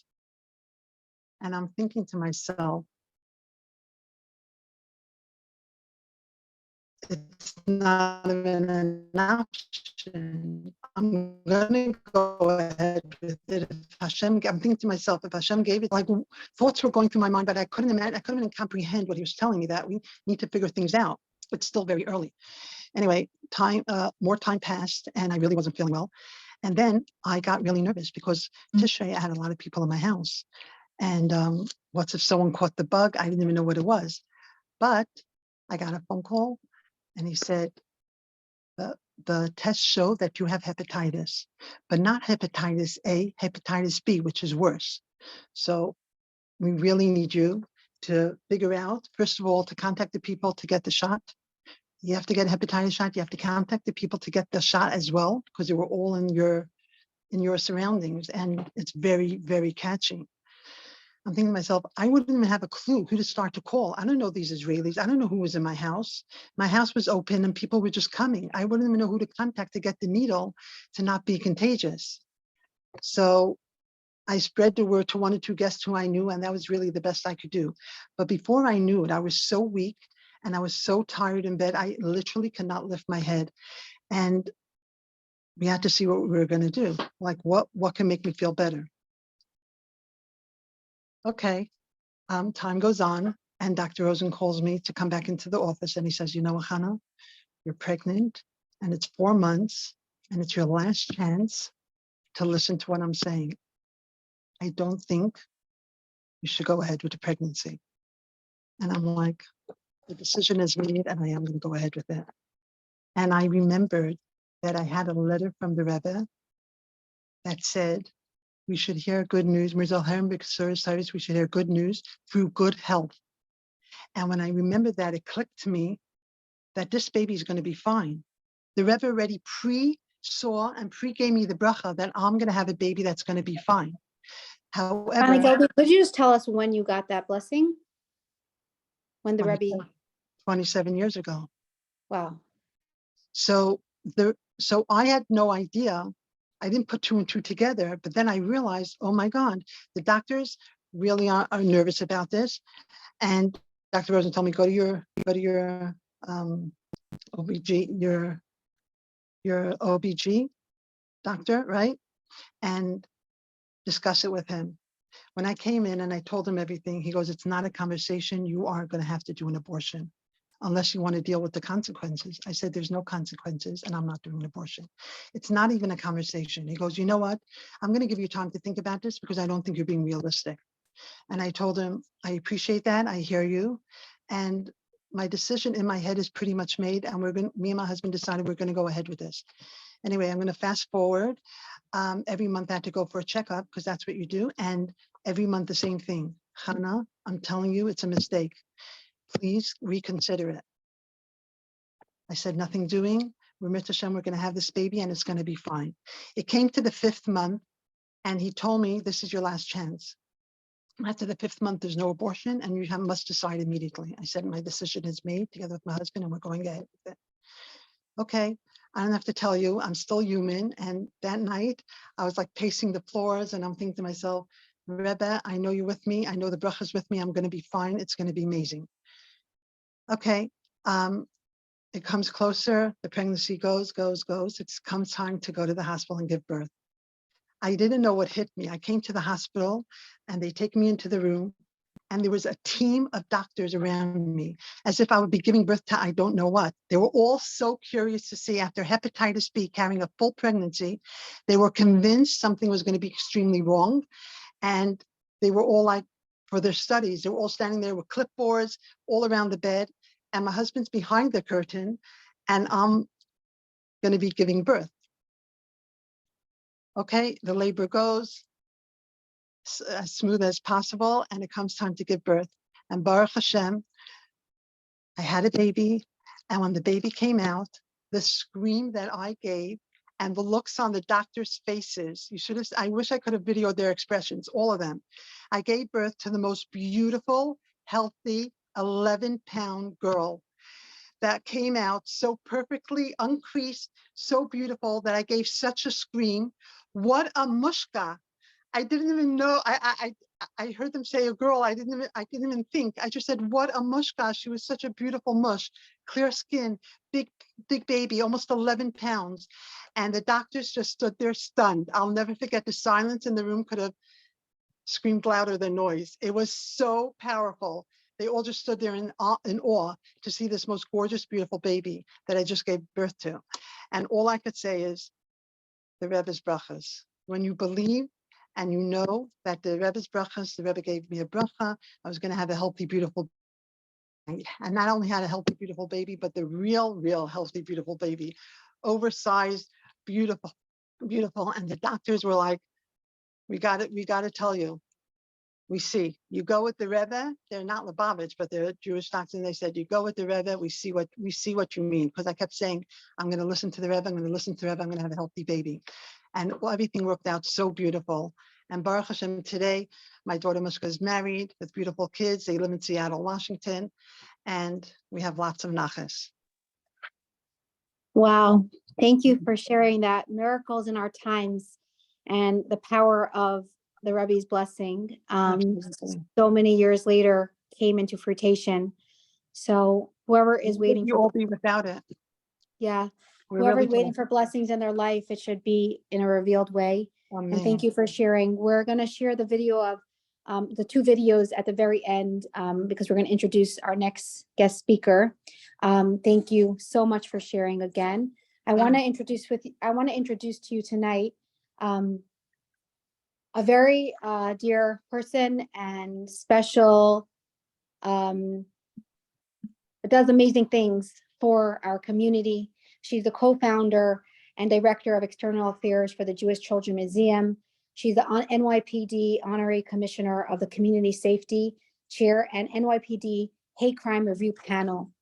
And I'm thinking to myself, it's not even an option. I'm going to go ahead with it. I'm thinking to myself, if Hashem gave it, thoughts were going through my mind, but I couldn't imagine, I couldn't even comprehend what he was telling me, that we need to figure things out. It's still very early. Anyway, more time passed and I really wasn't feeling well. And then I got really nervous because Tishrei, I had a lot of people in my house. And what if someone caught the bug? I didn't even know what it was. But I got a phone call and he said, the tests show that you have hepatitis, but not hepatitis A, hepatitis B, which is worse. So we really need you to figure out, first of all, to contact the people to get the shot. You have to get a hepatitis shot. You have to contact the people to get the shot as well, because they were all in your surroundings and it's very, very catchy. I'm thinking to myself, I wouldn't even have a clue who to start to call. I don't know these Israelis. I don't know who was in my house. My house was open and people were just coming. I wouldn't even know who to contact to get the needle to not be contagious. So I spread the word to 1 or 2 guests who I knew, and that was really the best I could do. But before I knew it, I was so weak and I was so tired in bed, I literally could not lift my head. And we had to see what we were going to do. Like, what can make me feel better? Okay, time goes on and Dr. Rosen calls me to come back into the office and he says, you know, Hana, you're pregnant and it's 4 months and it's your last chance to listen to what I'm saying. I don't think you should go ahead with the pregnancy. And I'm like, the decision is made and I am going to go ahead with it. And I remembered that I had a letter from the Rebbe that said, we should hear good news. We should hear good news through good health. And when I remembered that, it clicked to me that this baby is going to be fine. The Rebbe already pre-saw and pre-gave me the bracha that I'm going to have a baby that's going to be fine. Hana However, Goldie, could you just tell us when you got that blessing? When the Rebbe? 27 years ago. Wow. So I had no idea. I didn't put 2 and 2 together, but then I realized, oh my God, the doctors really are nervous about this. And Dr. Rosen told me, go to your OBG, your OBG doctor, right? And discuss it with him. When I came in and I told him everything, he goes, it's not a conversation. You are going to have to do an abortion unless you want to deal with the consequences. I said, there's no consequences and I'm not doing an abortion. It's not even a conversation. He goes, you know what? I'm going to give you time to think about this because I don't think you're being realistic. And I told him, I appreciate that. I hear you. And my decision in my head is pretty much made. And me and my husband decided we're going to go ahead with this. Anyway, I'm going to fast forward. Every month I had to go for a checkup because that's what you do. And every month the same thing. Chana, I'm telling you, it's a mistake. Please reconsider it. I said, nothing doing. We're Hashem, we're going to have this baby and it's going to be fine. It came to the 5th month and he told me, this is your last chance. After the 5th month, there's no abortion and you must decide immediately. I said, my decision is made together with my husband and we're going ahead with it. Okay, I don't have to tell you, I'm still human. And that night I was like pacing the floors and I'm thinking to myself, Rebbe, I know you're with me. I know the bracha's with me. I'm going to be fine. It's going to be amazing. Okay, it comes closer. The pregnancy goes. It comes time to go to the hospital and give birth. I didn't know what hit me. I came to the hospital and they take me into the room and there was a team of doctors around me as if I would be giving birth to I don't know what. They were all so curious to see after hepatitis B carrying a full pregnancy. They were convinced something was going to be extremely wrong. And they were all like, for their studies, they were all standing there with clipboards all around the bed. And my husband's behind the curtain and I'm going to be giving birth. Okay, the labor goes as smooth as possible and it comes time to give birth. And Baruch Hashem, I had a baby. And when the baby came out, the scream that I gave and the looks on the doctors' faces, you should have, I wish I could have videoed their expressions, all of them. I gave birth to the most beautiful, healthy, 11-pound girl that came out so perfectly uncreased, so beautiful that I gave such a scream. What a mushka. I didn't even know, I heard them say a girl, I didn't even think. I just said, what a mushka. She was such a beautiful mush, clear skin, big baby, almost 11 pounds. And the doctors just stood there stunned. I'll never forget the silence in the room could have screamed louder than noise. It was so powerful. They all just stood there in awe to see this most gorgeous, beautiful baby that I just gave birth to. And all I could say is the Rebbe's brachas. When you believe and you know that the Rebbe's brachas, the Rebbe gave me a bracha, I was going to have a healthy, beautiful baby. And not only had a healthy, beautiful baby, but the real healthy, beautiful baby. Oversized, beautiful. And the doctors were like, we got to tell you. We see you go with the Rebbe. They're not Lubavitch, but they're Jewish doctors. And they said, you go with the Rebbe. We see what you mean. Because I kept saying, I'm going to listen to the Rebbe. I'm going to listen to the Rebbe. I'm going to have a healthy baby. And everything worked out so beautiful. And Baruch Hashem, today, my daughter Mushka is married with beautiful kids. They live in Seattle, Washington. And we have lots of nachas. Wow. Thank you for sharing that. Miracles in our times and the power of the Rebbe's blessing, so many years later came into fruition. So whoever is waiting you for, all be without it. Yeah, We're whoever's really waiting for blessings in their life, it should be in a revealed way. Amen. And thank you for sharing. We're going to share the video of the 2 videos at the very end because we're going to introduce our next guest speaker. Thank you so much for sharing again. I want to introduce to you tonight a very dear person and special, does amazing things for our community. She's the co-founder and director of external affairs for the Jewish Children Museum. She's the NYPD Honorary Commissioner of the Community Safety Chair and NYPD Hate Crime Review Panel.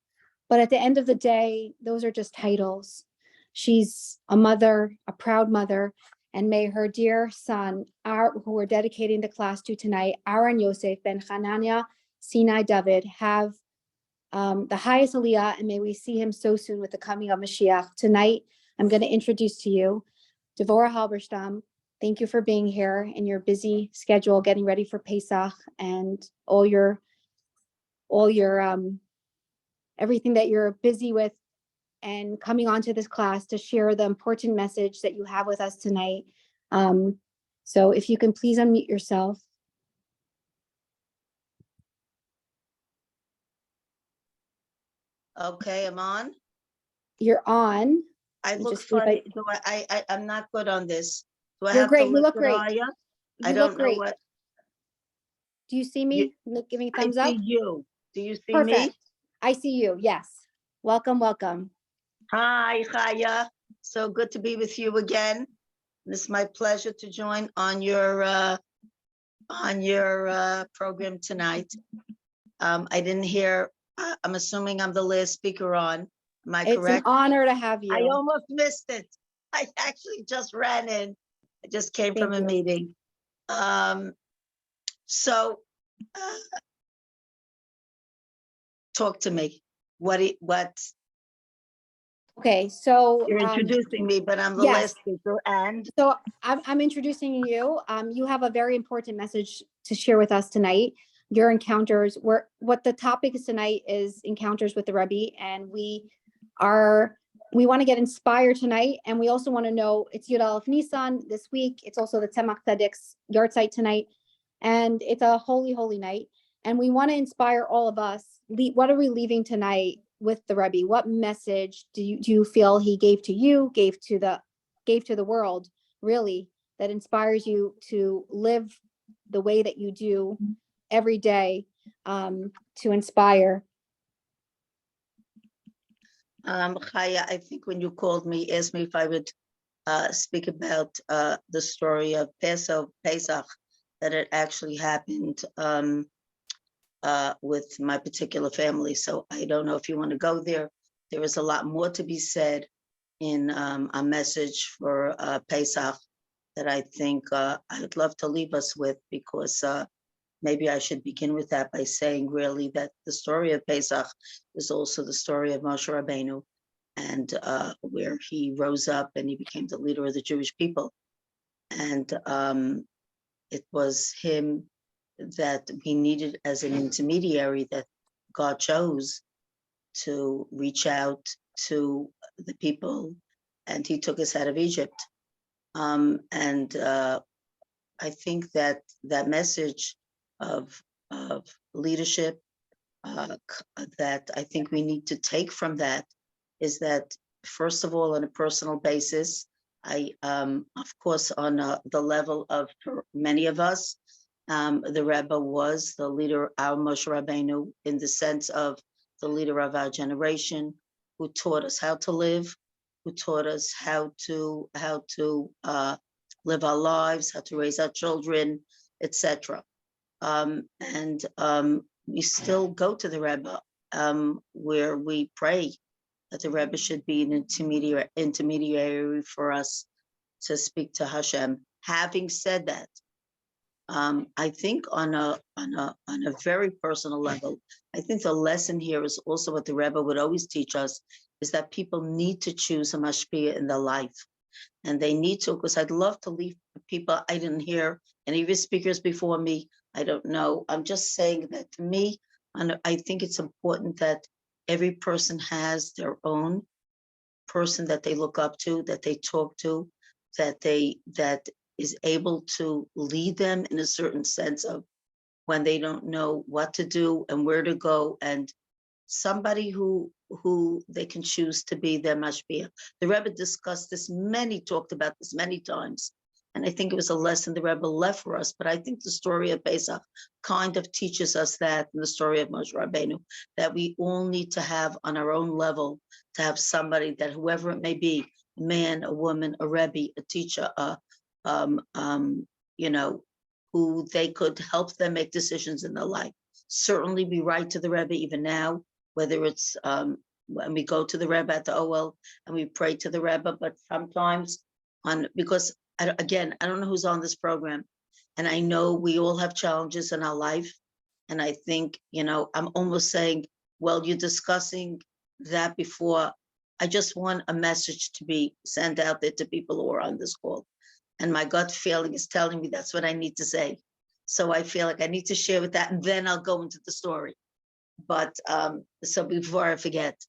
But at the end of the day, those are just titles. She's a mother, a proud mother, and may her dear son, who we're dedicating the class to tonight, Aaron Yosef ben Hanania Sinai David, have the highest aliyah, and may we see him so soon with the coming of Mashiach. Tonight, I'm going to introduce to you Devorah Halberstam. Thank you for being here in your busy schedule, getting ready for Pesach and all your everything that you're busy with, and coming onto this class to share the important message that you have with us tonight. So if you can please unmute yourself. Okay, I'm on. You're on. I You look just see if funny. I'm not good on this. Do I You're have great. to You look lift it great. higher? I You don't look know great. what. Do you see me? Look, give me a I thumbs up. see you. Do you see Perfect. me? I see you. Yes. Welcome, welcome. Hi, Chaya. So good to be with you again. It's my pleasure to join on your program tonight. I didn't hear. I'm assuming I'm the last speaker on. Am I It's an correct? honor to have I you. almost missed it. I actually just ran in. I just came Thank from a you. meeting. So talk to me. What Okay, so you're introducing me, but I'm the yes. last speaker, and So I'm introducing you. You have a very important message to share with us tonight. Your encounters, what the topic is tonight is encounters with the Rebbe, and we want to get inspired tonight, and we also want to know it's Yud Aleph Nisan this week. It's also the Tzemach Tzedek's yard site tonight, and it's a holy, holy night. And we want to inspire all of us. What are we leaving tonight with the Rebbe? What message do you feel he gave to you, gave to the world, really, that inspires you to live the way that you do every day, to inspire? Chaya, I think when you called me, asked me if I would speak about the story of Pesach, that it actually happened with my particular family. So I don't know if you want to go there. There is a lot more to be said in a message for Pesach that I think I'd love to leave us with, because maybe I should begin with that by saying really that the story of Pesach is also the story of Moshe Rabbeinu, and where he rose up and he became the leader of the Jewish people. And it was him that we needed as an intermediary that God chose to reach out to the people, and he took us out of Egypt. And I think that that message of leadership that I think we need to take from that is that, first of all, on a personal basis, of course, on the level of, for many of us, the Rebbe was the leader, our Moshe Rabbeinu, in the sense of the leader of our generation, who taught us how to live, who taught us how to live our lives, how to raise our children, etc. And we still go to the Rebbe, where we pray that the Rebbe should be an intermediary for us to speak to Hashem. Having said that, I think on a very personal level, I think the lesson here is also what the Rebbe would always teach us, is that people need to choose a mashpia in their life. And they need to, because I'd love to leave people. I didn't hear any of your speakers before me. I don't know. I'm just saying that to me, and I think it's important that every person has their own person that they look up to, that they talk to, that is able to lead them in a certain sense of when they don't know what to do and where to go, and somebody who they can choose to be their mashpia. The Rebbe discussed this talked about this many times, and I think it was a lesson the Rebbe left for us. But I think the story of Pesach kind of teaches us that, in the story of Moshe Rabbeinu, that we all need to have on our own level, to have somebody that, whoever it may be, a man, a woman, a Rebbe, a teacher, who they could help them make decisions in their life. Certainly we write to the Rebbe even now, whether it's when we go to the Rebbe at the OL and we pray to the Rebbe, but sometimes because I don't know who's on this program, and I know we all have challenges in our life. And I think, I'm almost saying, well, you're discussing that before. I just want a message to be sent out there to people who are on this call. And my gut feeling is telling me that's what I need to say. So I feel like I need to share with that, and then I'll go into the story. But so before I forget,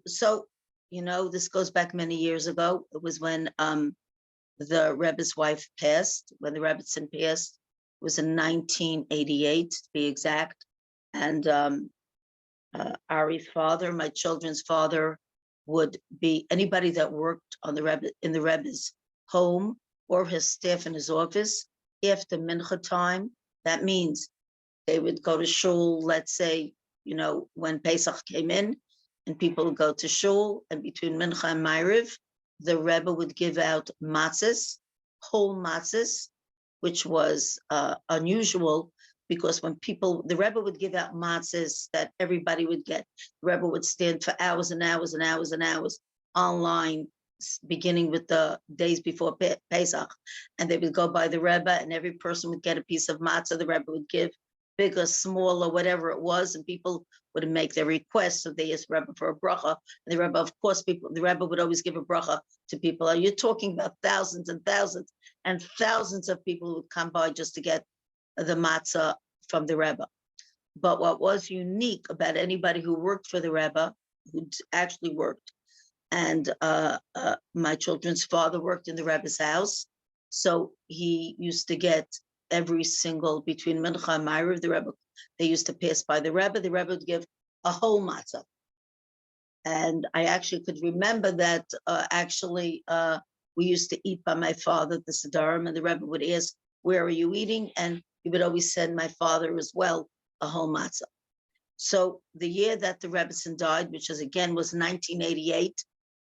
this goes back many years ago. It was when the Rebbe's wife passed, when the Rebbetzin passed, it was in 1988 to be exact. And Ari's father, my children's father, would be anybody that worked on the Rebbe in the Rebbe's home or his staff in his office after mincha time. That means they would go to shul, let's say, when Pesach came in and people would go to shul, and between mincha and Ma'ariv, the Rebbe would give out matzahs, whole matzahs, which was unusual because when the Rebbe would give out matzahs that everybody would get, the Rebbe would stand for hours and hours and hours and hours online, beginning with the days before Pesach, and they would go by the Rebbe, and every person would get a piece of matzah the Rebbe would give, big or small or whatever it was, and people would make their requests. So they asked the Rebbe for a bracha, and the Rebbe, of course, the Rebbe would always give a bracha to people. You're talking about thousands and thousands and thousands of people who would come by just to get the matzah from the Rebbe. But what was unique about anybody who worked for the Rebbe, who actually worked, and my children's father worked in the Rebbe's house, so he used to get every single, between Mincha and Ma'ariv, the Rebbe, they used to pass by the Rebbe would give a whole matzah. And I actually could remember that we used to eat by my father at the Siddharim, and the Rebbe would ask, where are you eating? And he would always send my father as well a whole matzah. So the year that the Rebbetzin died, which was 1988,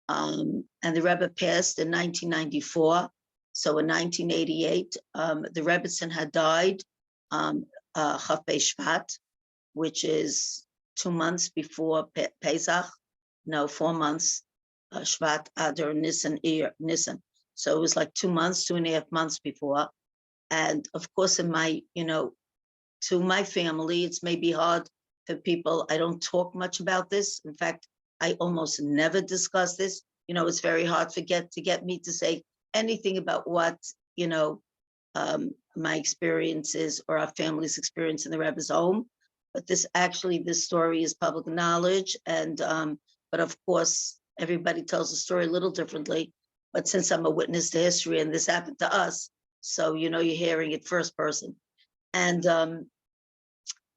and the Rebbe passed in 1994. So in 1988, the Rebbetzin had died, Chaf Bei Shvat, which is 2 months before Pesach. No, 4 months, Shvat, Adar, Nisan, Nisan. So it was like 2 months, 2.5 months before. And of course, in my, to my family, it's maybe hard for people. I don't talk much about this. In fact, I almost never discuss this. It's very hard to get me to say anything about what, my experiences or our family's experience in the Rebbe's home. But this story is public knowledge. And, but of course, everybody tells the story a little differently. But since I'm a witness to history and this happened to us, so, you're hearing it first person. And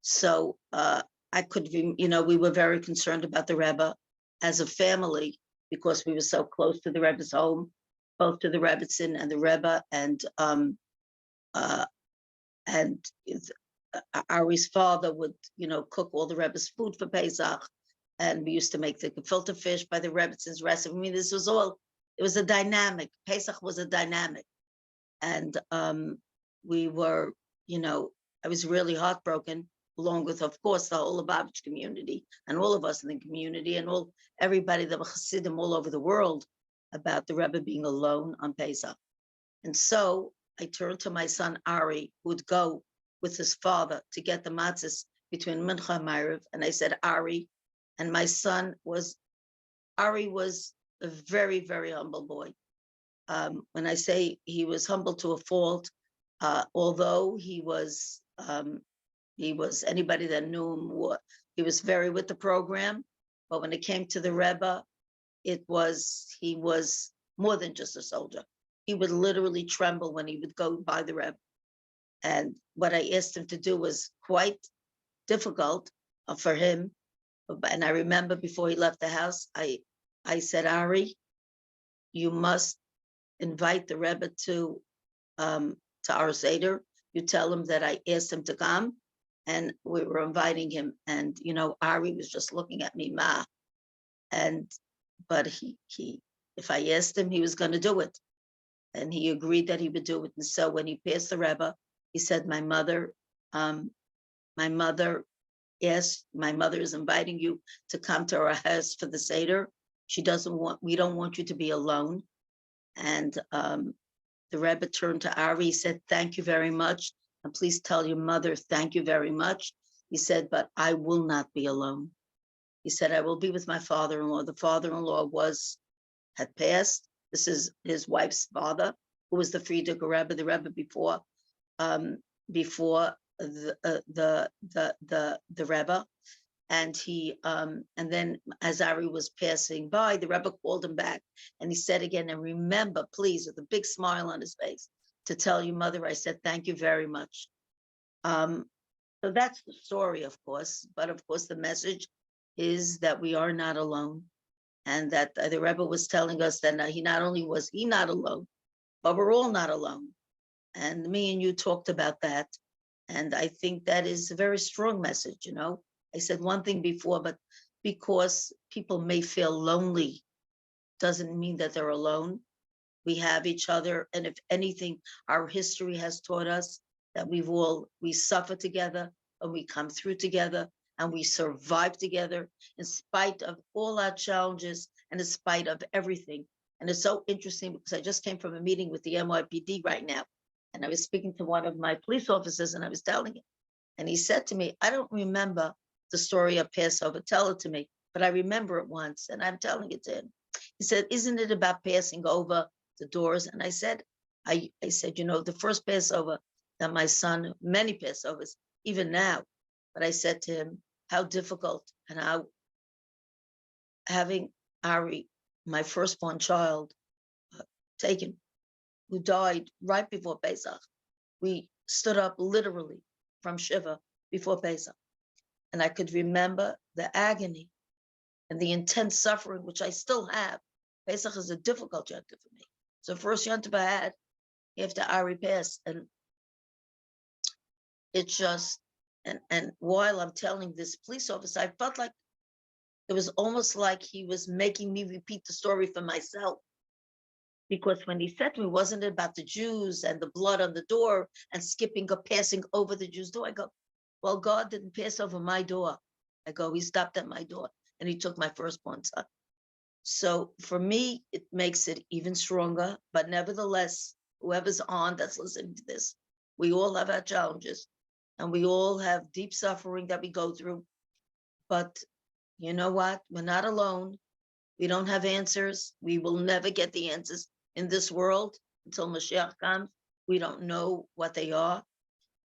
so I could, we were very concerned about the Rebbe as a family because we were so close to the Rebbe's home, both to the Rebbetzin and the Rebbe, and Ari's father would, cook all the Rebbe's food for Pesach, and we used to make the gefilte fish by the Rebbetzins recipe. I mean, this was it was a dynamic. Pesach was a dynamic, and we were, I was really heartbroken, along with, of course, the whole Lubavitch community and all of us in the community and everybody that were Chassidim all over the world, about the Rebbe being alone on Pesach. And so I turned to my son Ari, who would go with his father to get the matzahs between Mincha and Ma'ariv, and I said, Ari, and my son Ari was a very, very humble boy. When I say he was humble to a fault, although he was anybody that knew him, he was very with the program, but when it came to the Rebbe, he was more than just a soldier. He would literally tremble when he would go by the Rebbe. And what I asked him to do was quite difficult for him. And I remember before he left the house, I said, Ari, you must invite the Rebbe to our Seder. You tell him that I asked him to come, and we were inviting him. And Ari was just looking at me, ma. But he if I asked him, he was going to do it, and he agreed that he would do it. And so when he passed the Rebbe, he said, my mother is inviting you to come to our house for the Seder. We don't want you to be alone. And the Rebbe turned to Ari, he said, thank you very much. And please tell your mother, thank you very much. He said, but I will not be alone. He said, I will be with my father-in-law. The father-in-law had passed. This is his wife's father, who was the Frierdiker Rebbe, the Rebbe before the Rebbe. And and then as Ari was passing by, the Rebbe called him back and he said again, and remember, please, with a big smile on his face, to tell you, Mother, I said, thank you very much. So that's the story, of course, but of course the message is that we are not alone, and that the Rebbe was telling us that he not only was he not alone, but we're all not alone. And me and you talked about that. And I think that is a very strong message, you know. I said one thing before, but because people may feel lonely, doesn't mean that they're alone. We have each other. And if anything, our history has taught us that we suffer together and we come through together and we survive together in spite of all our challenges and in spite of everything. And it's so interesting because I just came from a meeting with the NYPD right now. And I was speaking to one of my police officers and I was telling him, and he said to me, I don't remember the story of Passover, tell it to me, but I remember it once and I'm telling it to him. He said, isn't it about passing over the doors? And I said, I said, you know, the first Passover that my son, many Passovers, even now, but I said to him, how difficult, and how having Ari, my firstborn child, taken, who died right before Pesach. We stood up literally from Shiva before Pesach. And I could remember the agony and the intense suffering, which I still have. Pesach is a difficult yontif for me. So first yontif I had after Ari passed. And it just, and while I'm telling this police officer, I felt like it was almost like he was making me repeat the story for myself. Because when he said to me, wasn't it about the Jews and the blood on the door and passing over the Jews' door? I go, well, God didn't pass over my door. I go, he stopped at my door and he took my firstborn son. So for me, it makes it even stronger. But nevertheless, whoever's on that's listening to this, we all have our challenges and we all have deep suffering that we go through. But you know what? We're not alone. We don't have answers. We will never get the answers in this world until Mashiach comes. We don't know what they are,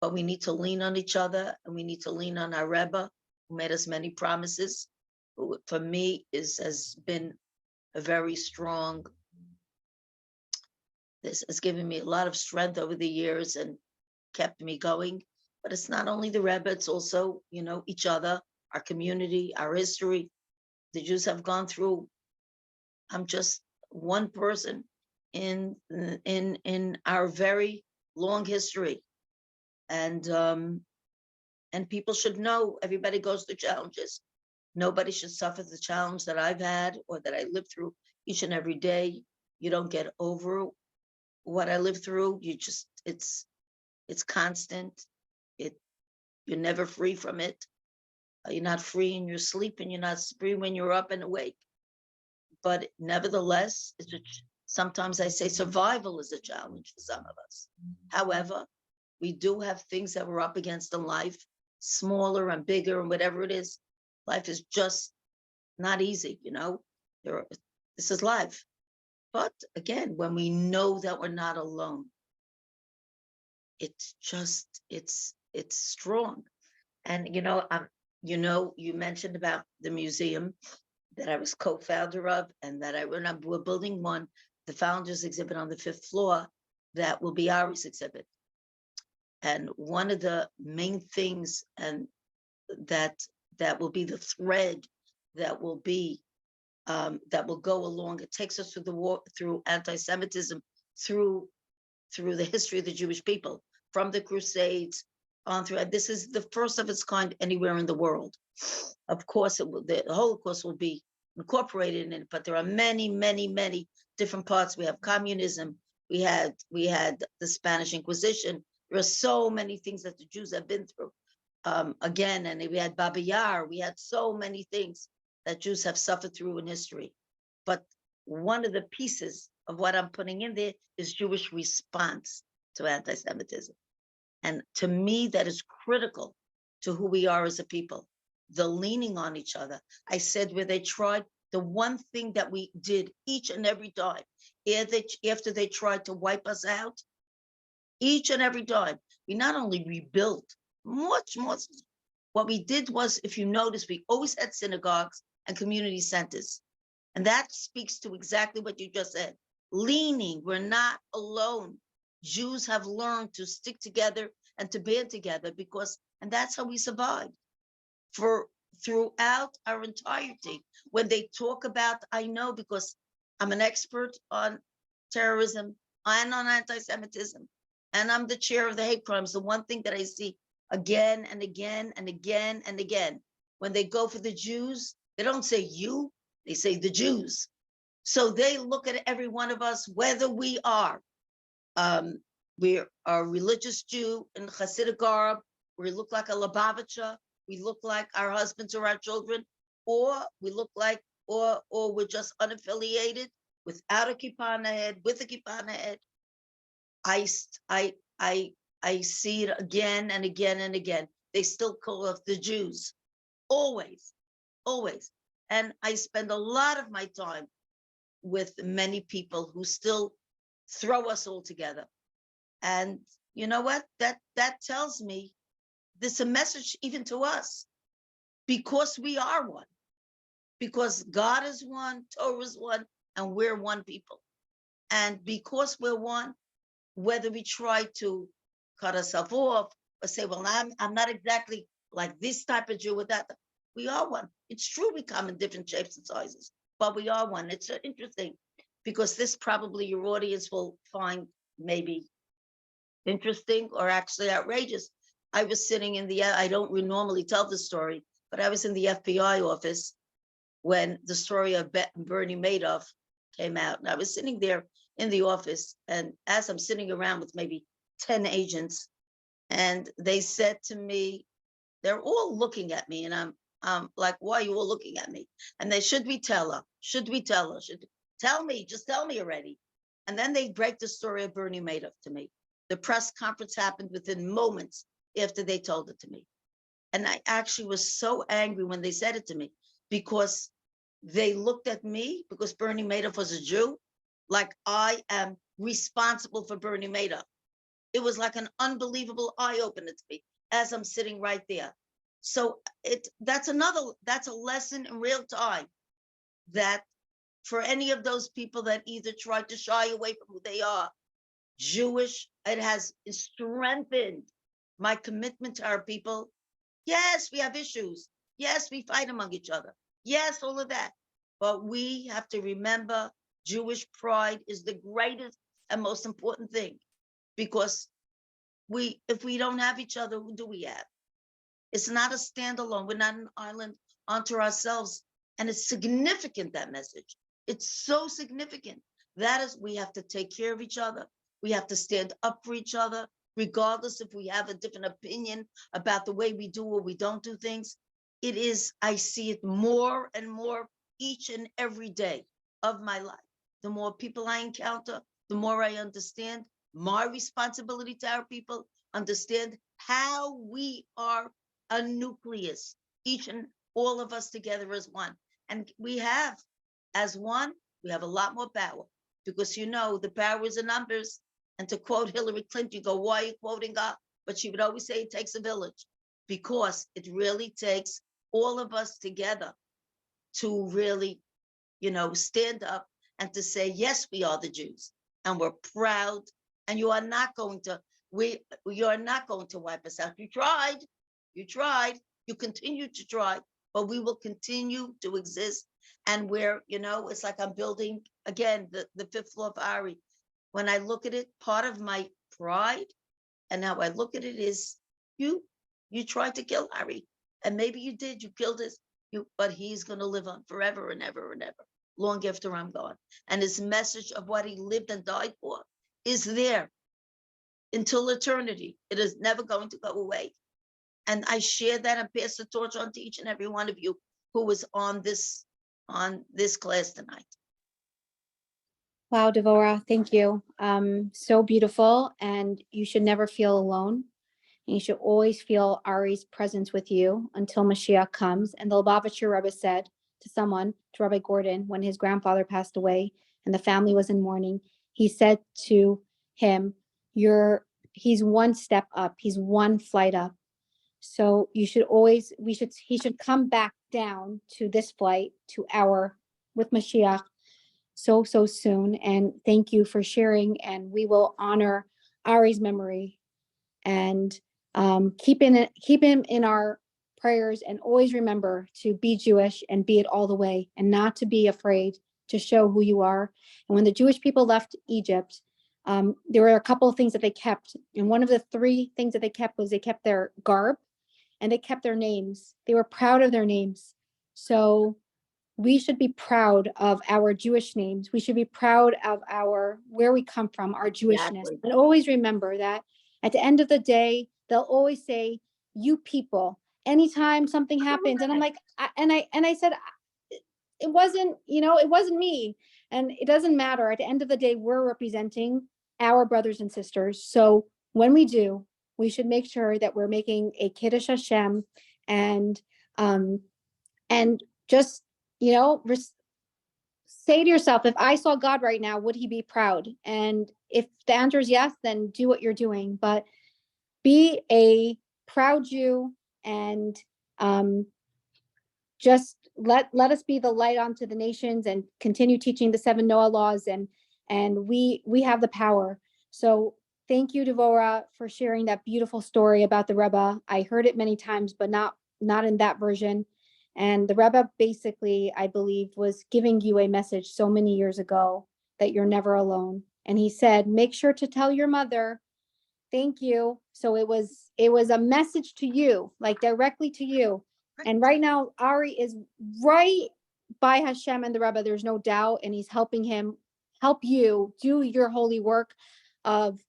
but we need to lean on each other and we need to lean on our Rebbe, who made us many promises, who for me has been a very strong, this has given me a lot of strength over the years and kept me going. But it's not only the Rebbe, it's also, you know, each other, our community, our history. The Jews have gone through, I'm just one person in our very long history. And people should know, everybody goes through challenges. Nobody should suffer the challenge that I've had or that I live through each and every day. You don't get over what I live through. You just, it's constant. You're never free from it. You're not free in your sleep and you're not free when you're up and awake. But nevertheless, sometimes I say survival is a challenge for some of us. However, we do have things that we're up against in life, smaller and bigger and whatever it is. Life is just not easy, you know. This is life. But again, when we know that we're not alone, it's just, it's strong. And you mentioned about the museum that I was co-founder of, and that we're building one, the founders exhibit on the 5th floor, that will be Ari's exhibit. And one of the main things, and that will be the thread that will be that will go along. It takes us through the war, through anti-Semitism, through the history of the Jewish people, from the Crusades on through. And this is the first of its kind anywhere in the world. Of course, the Holocaust will be incorporated in it, but there are many, many, many different parts. We have communism. We had the Spanish Inquisition. There are so many things that the Jews have been through. Again, and we had Baba Yar. We had so many things that Jews have suffered through in history. But one of the pieces of what I'm putting in there is Jewish response to anti-Semitism. And to me, that is critical to who we are as a people, the leaning on each other. I said where they tried, the one thing that we did each and every time, after they tried to wipe us out, each and every time, we not only rebuilt much more What we did was, if you notice, we always had synagogues and community centers. And that speaks to exactly what you just said. Leaning, we're not alone. Jews have learned to stick together and to band together and that's how we survived throughout our entirety. When they talk about, I know because I'm an expert on terrorism and on anti-Semitism, and I'm the chair of the hate crimes. The one thing that I see again and again and again and again, when they go for the Jews, they don't say you, they say the Jews. So they look at every one of us, whether we are a religious Jew in Hasidic garb, we look like a Lubavitcher, we look like our husbands or our children, or we look like, or we're just unaffiliated, without a kippah on the head, with a kippah on the head. I see it again and again and again. They still call us the Jews, always, always. And I spend a lot of my time with many people who still throw us all together. And you know what? That tells me there's a message even to us, because we are one, because God is one, Torah is one, and we're one people. And because we're one, whether we try to cut ourselves off or say, well, I'm not exactly like this type of Jew with that, we are one. It's true we come in different shapes and sizes, but we are one. It's interesting because this probably your audience will find maybe interesting or actually outrageous. I was sitting in I don't normally tell the story, but I was in the FBI office when the story of Bernie Madoff came out. And I was sitting there in the office, and as I'm sitting around with maybe 10 agents, and they said to me, they're all looking at me, and I'm like, why are you all looking at me? And they, should we tell her? Should we tell her? Tell me, just tell me already. And then they break the story of Bernie Madoff to me. The press conference happened within moments after they told it to me. And I actually was so angry when they said it to me, because they looked at me, because Bernie Madoff was a Jew, like I am responsible for Bernie Madoff. It was like an unbelievable eye-opener to me as I'm sitting right there. So that's a lesson in real time, that for any of those people that either try to shy away from who they are, Jewish, it has strengthened my commitment to our people. Yes, we have issues. Yes, we fight among each other. Yes, all of that. But we have to remember Jewish pride is the greatest and most important thing, because if we don't have each other, who do we have? It's not a standalone. We're not an island unto ourselves. And it's significant, that message. It's so significant. That is, we have to take care of each other. We have to stand up for each other, regardless if we have a different opinion about the way we do or we don't do things. It is, I see it more and more each and every day of my life. The more people I encounter, the more I understand my responsibility to our people, understand how we are a nucleus, each and all of us together as one. And we have, as one, we have a lot more power, because the power is in numbers. And to quote Hillary Clinton, you go, why are you quoting God? But she would always say it takes a village, because it really takes all of us together to really, stand up and to say, yes, we are the Jews and we're proud. And you are not going to wipe us out. You tried, you continue to try, but we will continue to exist. And it's like I'm building again, the fifth floor of Ari. When I look at it, part of my pride and how I look at it is you tried to kill Ari, and maybe you did, you killed but he's going to live on forever and ever and ever, long after I'm gone. And his message of what he lived and died for is there until eternity. It is never going to go away. And I share that and pass the torch on to each and every one of you who was on this class tonight. Wow, Devorah, thank you. So beautiful, and you should never feel alone. And you should always feel Ari's presence with you until Mashiach comes. And the Lubavitcher Rebbe said to Rabbi Gordon, when his grandfather passed away and the family was in mourning, he said to him, he's one step up, he's one flight up. So he should come back down to this flight with Mashiach so soon. And thank you for sharing. And we will honor Ari's memory and keep him in our prayers, and always remember to be Jewish and be it all the way, and not to be afraid to show who you are. And when the Jewish people left Egypt, there were a couple of things that they kept. And one of the 3 things that they kept was they kept their garb and they kept their names. They were proud of their names. So we should be proud of our Jewish names. We should be proud of where we come from, our Jewishness. Exactly. And always remember that at the end of the day, they'll always say, you people, anytime something happens. And I'm like, I said, it wasn't me. And it doesn't matter. At the end of the day, we're representing our brothers and sisters. So when we do, we should make sure that we're making a Kiddush Hashem, and just, say to yourself, if I saw God right now, would he be proud? And if the answer is yes, then do what you're doing. But be a proud Jew, and just let us be the light onto the nations, and continue teaching the 7 Noah laws, and we have the power. So thank you, Devorah, for sharing that beautiful story about the Rebbe. I heard it many times, but not in that version. And the Rebbe basically, I believe, was giving you a message so many years ago that you're never alone. And he said, make sure to tell your mother, thank you. So it was a message to you, like directly to you. And right now, Ari is right by Hashem and the Rebbe. There's no doubt. And he's helping help you do your holy work of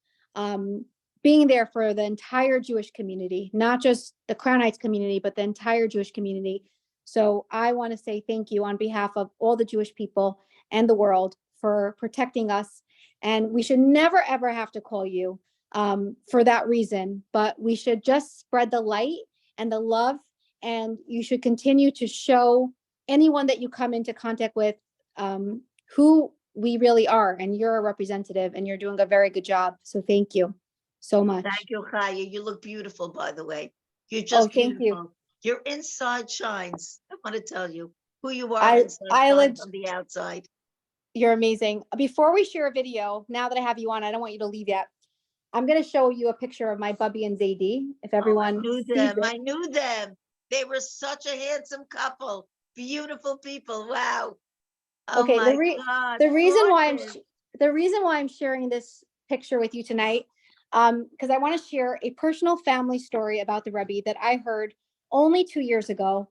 being there for the entire Jewish community, not just the Crownites community, but the entire Jewish community. So I want to say thank you on behalf of all the Jewish people and the world for protecting us. And we should never, ever have to call you for that reason, but we should just spread the light and the love. And you should continue to show anyone that you come into contact with who we really are. And you're a representative, and you're doing a very good job. So thank you so much. Thank you, Chaya. You look beautiful, by the way. You're just thank beautiful. you. Your inside shines. I want to tell you who you are I inside shines on the outside. You're amazing. Before we share a video, now that I have you on, I don't want you to leave yet. I'm going to show you a picture of my Bubby and Zadie. If everyone I knew sees them. it. I knew them. They were such a handsome couple. Beautiful people. Wow. Oh Okay, my God. the reason why I'm sharing this picture with you tonight, because I want to share a personal family story about the Rebbe that I heard only 2 years ago.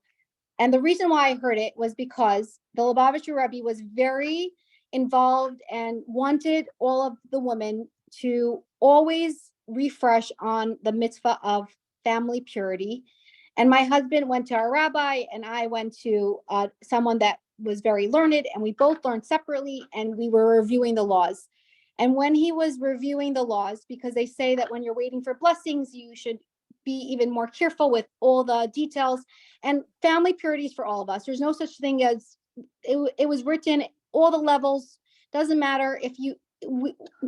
And the reason why I heard it was because the Lubavitcher Rebbe was very involved and wanted all of the women to always refresh on the mitzvah of family purity. And my husband went to our rabbi, and I went to someone that was very learned, and we both learned separately, and we were reviewing the laws. And when he was reviewing the laws, because they say that when you're waiting for blessings, you should be even more careful with all the details. And family purity is for all of us. There's no such thing as, it was written, all the levels, doesn't matter if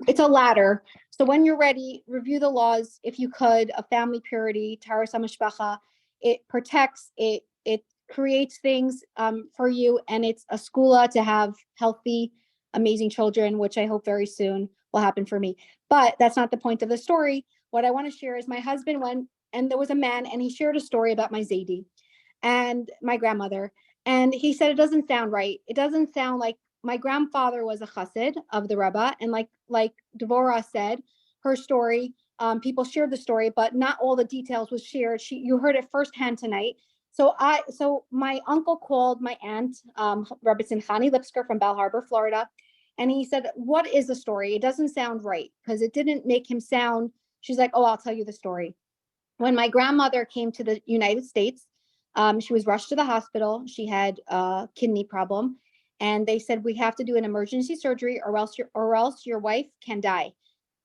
it's a ladder. So when you're ready, review the laws, if you could, of family purity, Taras HaMishpacha. It protects, it creates things for you, and it's a skula to have healthy, amazing children, which I hope very soon will happen for me. But that's not the point of the story. What I want to share is my husband went, and there was a man, and he shared a story about my Zadie and my grandmother. And he said, it doesn't sound right. It doesn't sound like, my grandfather was a chassid of the Rebbe. And like Devorah said, her story, people shared the story, but not all the details was shared. You heard it firsthand tonight. So my uncle called my aunt, Rebbe Chani Lipsker from Bell Harbor, Florida. And he said, what is the story? It doesn't sound right, because it didn't make him sound, she's like, oh, I'll tell you the story. When my grandmother came to the United States, she was rushed to the hospital. She had a kidney problem. And they said, we have to do an emergency surgery, or else your wife can die.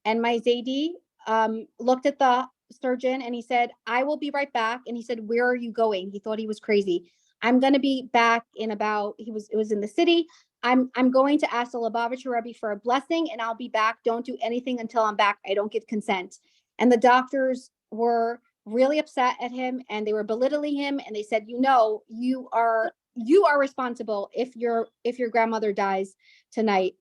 And my Zadie looked at the surgeon, and he said, I will be right back. And he said, where are you going? He thought he was crazy. I'm going to be back in about, it was in the city. I'm going to ask the Lubavitcher Rebbe for a blessing, and I'll be back. Don't do anything until I'm back. I don't get consent. And the doctors were really upset at him, and they were belittling him, and they said, you are responsible if your grandmother dies tonight.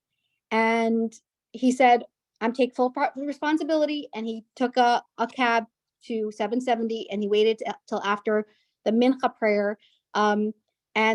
And he said, I'm taking full responsibility. And he took a cab to 770, and he waited till after the mincha prayer. And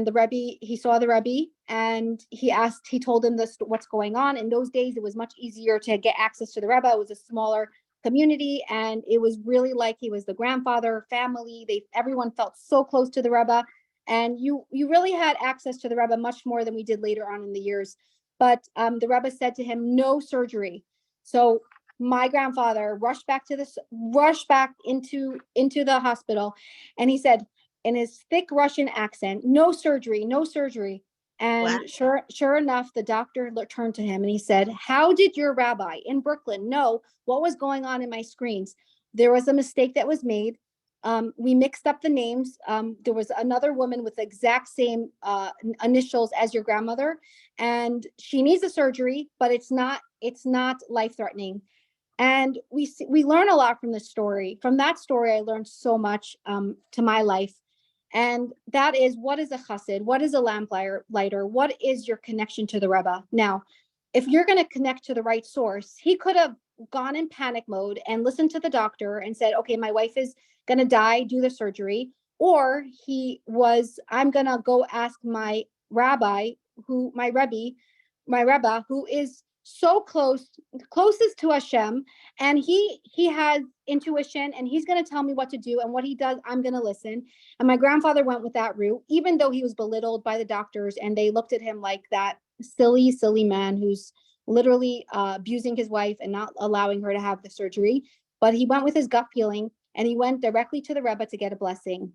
the Rebbe, he saw the Rebbe, and he told him what's going on. In those days, it was much easier to get access to the Rebbe. It was a smaller community, and it was really like he was the grandfather, family. Everyone felt so close to the Rebbe, and you really had access to the Rebbe much more than we did later on in the years. But the Rebbe said to him, no surgery. So my grandfather rushed back into the hospital, and he said in his thick Russian accent, no surgery, no surgery. And Wow. sure enough, the doctor turned to him and he said, how did your rabbi in Brooklyn know what was going on in my screens? There was a mistake that was made. We mixed up the names. There was another woman with the exact same initials as your grandmother, and she needs a surgery, but it's not life-threatening. And we learn a lot from this story. From that story, I learned so much to my life. And that is, what is a chassid? What is a lamplighter? What is your connection to the Rebbe? Now, if you're going to connect to the right source, he could have gone in panic mode and listened to the doctor and said, okay, my wife is going to die, do the surgery. Or I'm going to go ask my rabbi, my Rebbe, who is so closest to Hashem, and he has intuition, and he's going to tell me what to do, and what he does, I'm going to listen. And my grandfather went with that route, even though he was belittled by the doctors, and they looked at him like that silly man who's literally abusing his wife and not allowing her to have the surgery. But he went with his gut feeling, and he went directly to the Rebbe to get a blessing.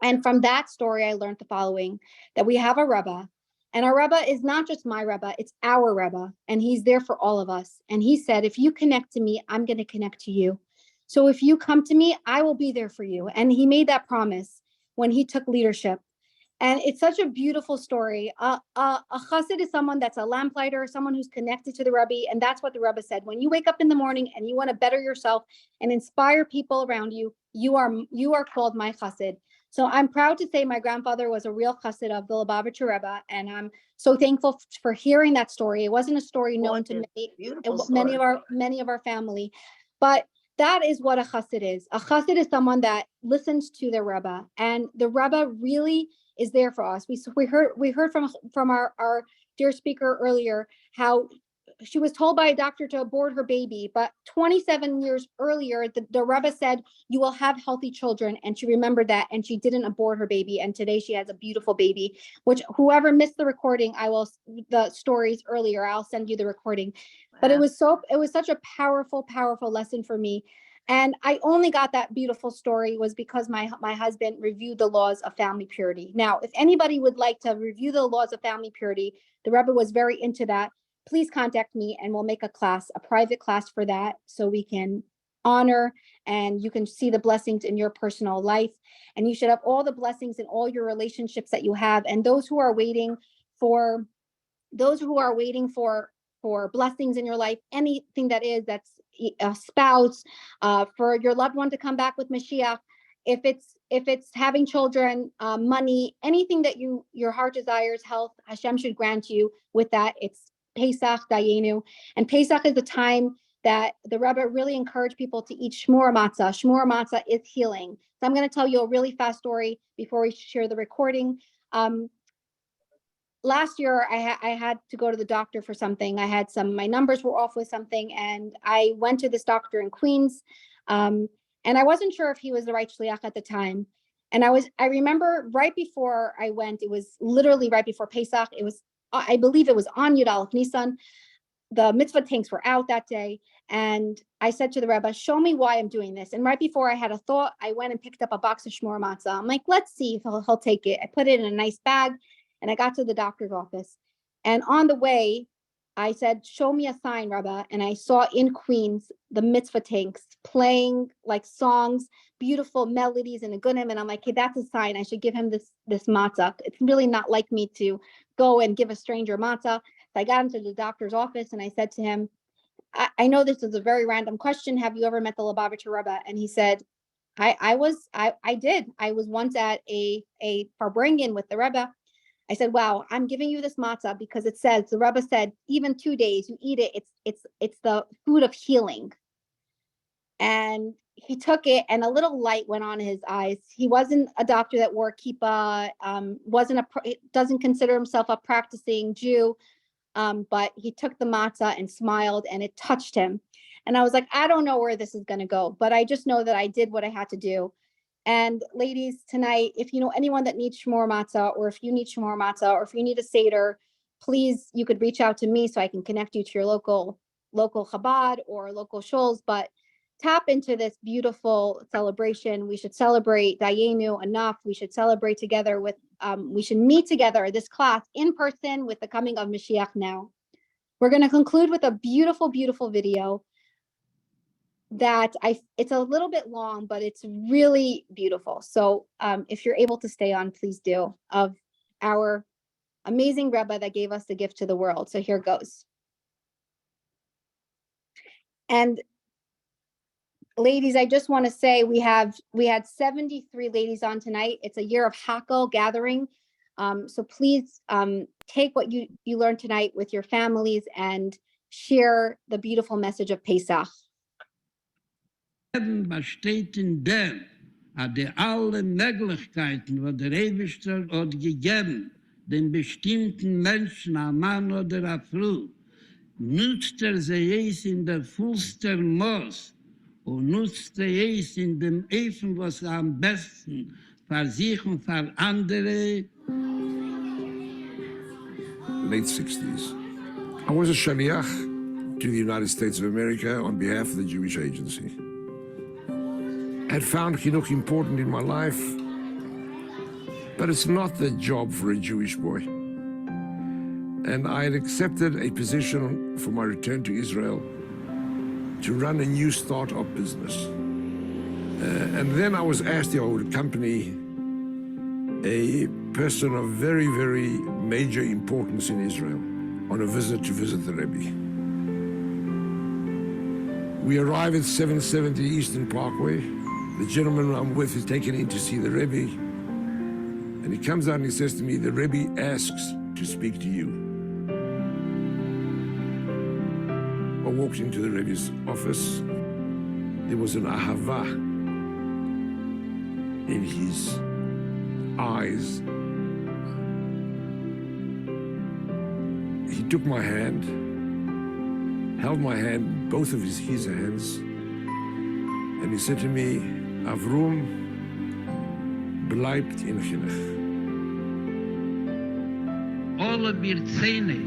And from that story, I learned the following, that we have a Rebbe. And our Rebbe is not just my Rebbe, it's our Rebbe, and he's there for all of us. And he said, if you connect to me, I'm going to connect to you. So if you come to me, I will be there for you. And he made that promise when he took leadership. And it's such a beautiful story. A chassid is someone that's a lamplighter, someone who's connected to the Rebbe. And that's what the Rebbe said. When you wake up in the morning and you want to better yourself and inspire people around you, you are called my chassid. So I'm proud to say my grandfather was a real chassid of the Lubavitcher Rebbe, and I'm so thankful for hearing that story. It wasn't a story known to Beautiful many story. many of our family, but that is what a chassid is. A chassid is someone that listens to their Rebbe, and the Rebbe really is there for us. We heard from our dear speaker earlier how she was told by a doctor to abort her baby, but 27 years earlier, the Rebbe said, you will have healthy children. And she remembered that, and she didn't abort her baby. And today she has a beautiful baby, which whoever missed the recording, the stories earlier, I'll send you the recording. Wow. But it was such a powerful lesson for me. And I only got that beautiful story was because my husband reviewed the laws of family purity. Now, if anybody would like to review the laws of family purity, the Rebbe was very into that. Please contact me and we'll make a private class for that, so we can honor and you can see the blessings in your personal life. And you should have all the blessings in all your relationships that you have. And those who are waiting for blessings in your life, anything that's a spouse, for your loved one to come back with Mashiach, if it's having children, money, anything that your heart desires, health, Hashem should grant you with that. It's Pesach Dayenu, and Pesach is the time that the Rebbe really encouraged people to eat shmur matzah. Shmur matzah is healing. So I'm going to tell you a really fast story before we share the recording. Last year, I had to go to the doctor for something. My numbers were off with something, and I went to this doctor in Queens, and I wasn't sure if he was the right shliach at the time. And I remember right before I went, it was literally right before Pesach. I believe it was on Yud Aleph Nisan. The mitzvah tanks were out that day. And I said to the Rebbe, show me why I'm doing this. And right before I had a thought, I went and picked up a box of shmur matzah. I'm like, let's see if he'll take it. I put it in a nice bag, and I got to the doctor's office. And on the way, I said, show me a sign, Rebbe. And I saw in Queens, the mitzvah tanks playing like songs, beautiful melodies and a gunim. And I'm like, hey, that's a sign. I should give him this matzah. It's really not like me to go and give a stranger matzah. So I got into the doctor's office and I said to him, I know this is a very random question. Have you ever met the Lubavitcher Rebbe? And he said, I did. I was once at a farbrengen with the Rebbe. I said, wow, I'm giving you this matzah because it says, the Rebbe said, even 2 days, you eat it, it's the food of healing. And he took it and a little light went on his eyes. He wasn't a doctor that wore kippah, doesn't consider himself a practicing Jew, but he took the matzah and smiled and it touched him. And I was like, I don't know where this is going to go, but I just know that I did what I had to do. And ladies, tonight, if you know anyone that needs shmor matzah, or if you need shmor matzah, or if you need a seder, please, you could reach out to me so I can connect you to your local Chabad or local shuls, but tap into this beautiful celebration. We should celebrate Dayenu enough. We should celebrate together with, we should meet together, this class in person with the coming of Mashiach now. We're going to conclude with a beautiful, beautiful video that it's a little bit long, but it's really beautiful. So if you're able to stay on, please do, of our amazing Rebbe that gave us the gift to the world. So here goes. And ladies, I just want to say we had 73 ladies on tonight. It's a year of Hakel gathering. So please take what you learned tonight with your families and share the beautiful message of Pesach. Besteht in dem, die alle Möglichkeiten, die der Ewigste hat gegeben, den bestimmten Menschen, ein Mann oder eine Frau, nutzt sie es in der vollsten Maß und nutzt sie es in dem Efen, was am besten für sich und für andere. Late 60s. I was a shaliach to the United States of America on behalf of the Jewish Agency. I had found chinuch important in my life, but it's not the job for a Jewish boy. And I had accepted a position for my return to Israel to run a new startup business. And then I was asked if I would accompany a person of very, very major importance in Israel on a visit to visit the Rebbe. We arrive at 770 Eastern Parkway. The gentleman I'm with is taken in to see the Rebbe. And he comes out and he says to me, the Rebbe asks to speak to you. I walked into the Rebbe's office. There was an ahava in his eyes. He took my hand, held my hand, both of his hands, and he said to me, Avrum bleibt in Chinuch. Alle Birzene,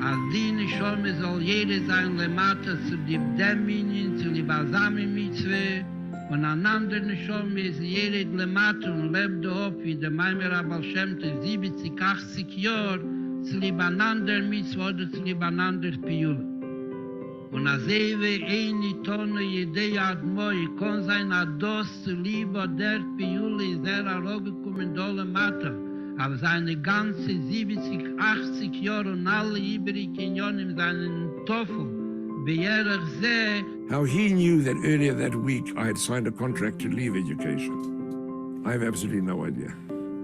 als die Neshome soll jede sein Lemata zu dem Minien, zu die Balsami-Mitzwe, und an anderen Neshome ist jede Lemata und lebt auf, wie der Maimer Abal Shem Tov 70, 80 Jahre, zu liebeinander Mitzwe oder zu liebeinander Piyut. Und als eine Tonne Idee hat moi, kann sein Ados zu lieber der Piyule ist hergekommen dolle Mata, aber seine ganze 70, 80 Jahre und alle übrigen Jahre in seinen Toffel, wie sehe. How he knew that earlier that week I had signed a contract to leave education, I have absolutely no idea.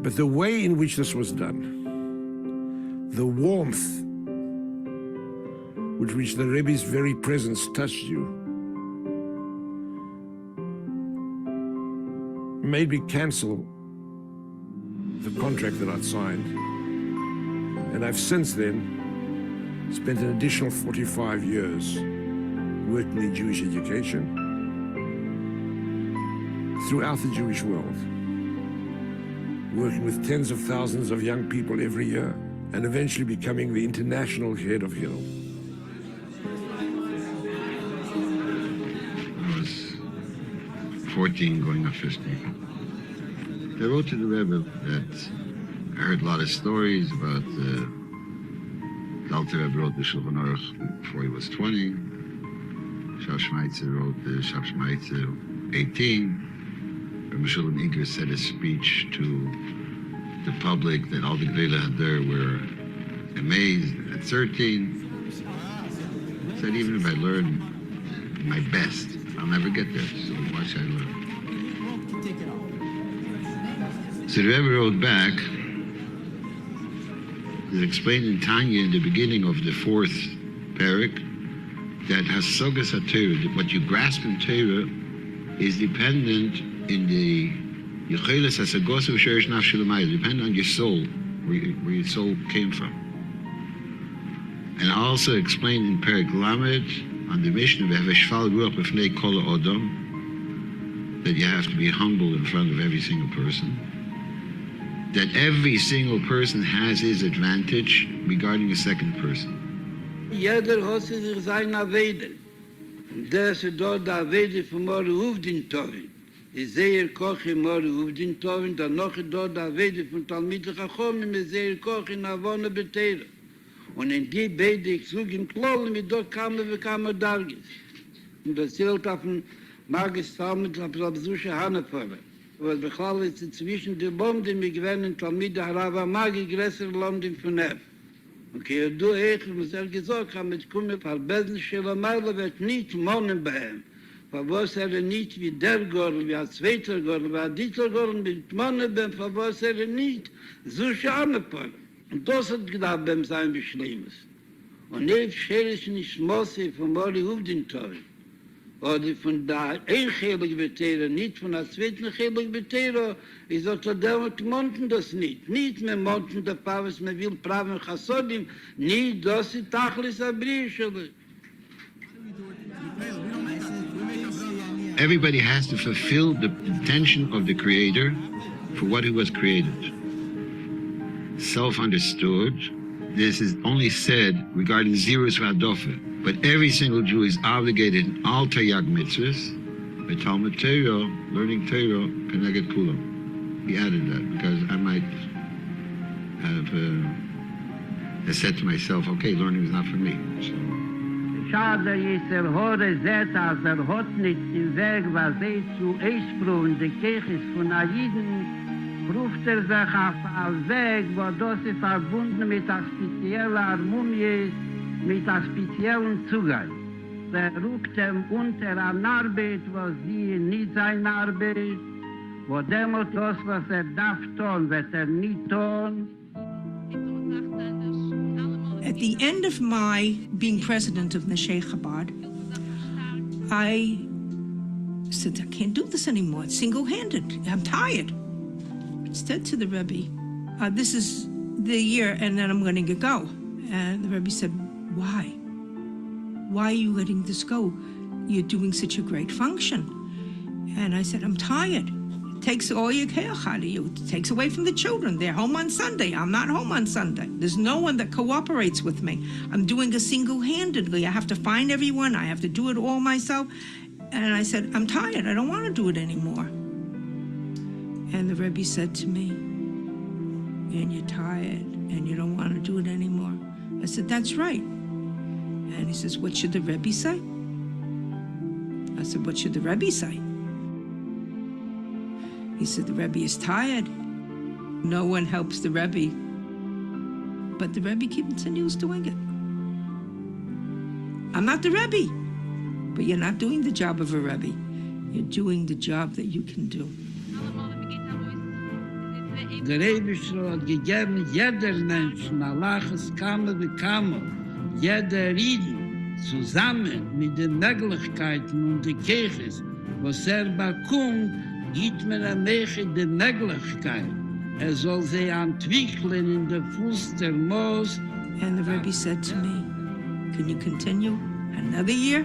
But the way in which this was done, the warmth with which the Rebbe's very presence touched you, made me cancel the contract that I'd signed. And I've since then spent an additional 45 years working in Jewish education throughout the Jewish world, working with tens of thousands of young people every year, and eventually becoming the international head of Hillel. I was 14 going on 15. I wrote to the Rebbe that I heard a lot of stories about the Alter Rebbe wrote the Shulchan Aruch before he was 20. Shav Shmaitzer wrote the Shav Shmaitzer 18. Rebbe Shulchan Inger said a speech to the public that all the Gdei Hader were amazed at 13. Said even if I learn my best, I'll never get there, so why should I learn? So the Rebbe wrote back, it's explained in Tanya in the beginning of the 4th parak, that Hasogas HaTorah, that what you grasp in Torah, is dependent in the Yecheles Hasagos V'Sherish Nafsh L'mayla, dependent on your soul, where your soul came from. And also explained in Parak Lamed, on the mission of Heveshfal Ruach B'fnei Kol Odom, that you have to be humble in front of every single person. That every single person has his advantage regarding a second person. Jeder hat sich seine Weide. Der ist dort der Weide von Mord auf den Toren. Ich sehe Koch in Mord auf den Toren, dann noch dort der Weide von Talmid Chachom, ich sehe Koch in Avone Beteira. Und in die beide, ich suche im Kloll, mit dort kamen Dargis. Und das zählt auf den Magis Talmid, auf der Besuche Hana vorwärts. Was Bechal ist zwischen den Bomben, wir gewinnen Talmid Harava Magi, größere London von Ev. Okay, du echt, was gesagt hat, mit Kumme, Verbesen, Schelamayla wird nicht monen bei ihm. Was nicht wie der Gorl, wie ein zweiter Gorl, wie ein dritter Gorl, mit monen bei ihm, was nicht so schade. Und das hat gedacht, beim sein Beschlimmes. Und nicht schälisch nicht Mosse von Mori auf den Toren. Oder von der Einheilig Beteira, nicht von der zweiten Heilig Beteira, ich sagte, der monten das nicht. Nicht mehr monten der Pavis, man will Praven Chassodim, nicht, das ist Tachlis Abrischele. Everybody has to fulfill the intention of the Creator for what he was created. Self-understood, this is only said regarding Zirus Vadofe. But every single Jew is obligated in all Taryag mitzvahs, by Talmud Torah, learning Torah, Keneged Kulam. He added that because I might have said to myself, okay, learning is not for me. So. Schade ist hore Zet, als hat nicht den Weg, was zu Eichbru und die Kirche von Aiden, ruft sich auf einen Weg, wo das ist verbunden mit einer speziellen Harmonie, mit einem speziellen Zugang. Der ruft ihm unter eine Arbeit, was sie nicht seine Arbeit, wo demut das, was darf tun, wird nicht tun. At the end of my being president of Neshei Chabad, I said, I can't do this anymore. It's single-handed. I'm tired. I said to the Rebbe, this is the year, and then I'm going to go. And the Rebbe said, why? Why are you letting this go? You're doing such a great function. And I said, I'm tired. It takes all your keach out of you. It takes away from the children. They're home on Sunday. I'm not home on Sunday. There's no one that cooperates with me. I'm doing it single-handedly. I have to find everyone. I have to do it all myself. And I said, I'm tired. I don't want to do it anymore. And the Rebbe said to me, and you're tired, and you don't want to do it anymore. I said, that's right. And he says, what should the Rebbe say? I said, what should the Rebbe say? He said, the Rebbe is tired. No one helps the Rebbe. But the Rebbe continues doing it. I'm not the Rebbe, but you're not doing the job of a Rebbe. You're doing the job that you can do. Der Rebbe hat gegeben, jeder Mensch, Malachas Kamer wie Kamer, jeder Rieden, zusammen mit den Möglichkeiten und den Kirches, was bekommt, gibt mir die Möglichkeit. Soll sie entwickeln in der Fuß der Moos. And the Rebbe said to me, can you continue another year?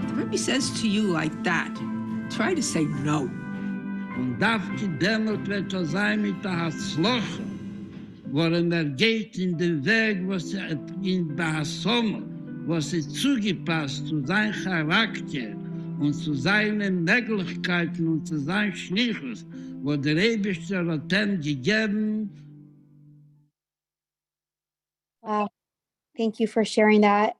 The Rebbe says to you like that, try to say no. Und darf gedämmert wird sein mit der Hatzloche, worin geht in den Weg, was in der Sommer, was ist zugepasst zu seinem Charakter und zu seinen Möglichkeiten und zu seinen Schlichus, wo der Rebischter hat ihm gegeben. Wow. Thank you for sharing that.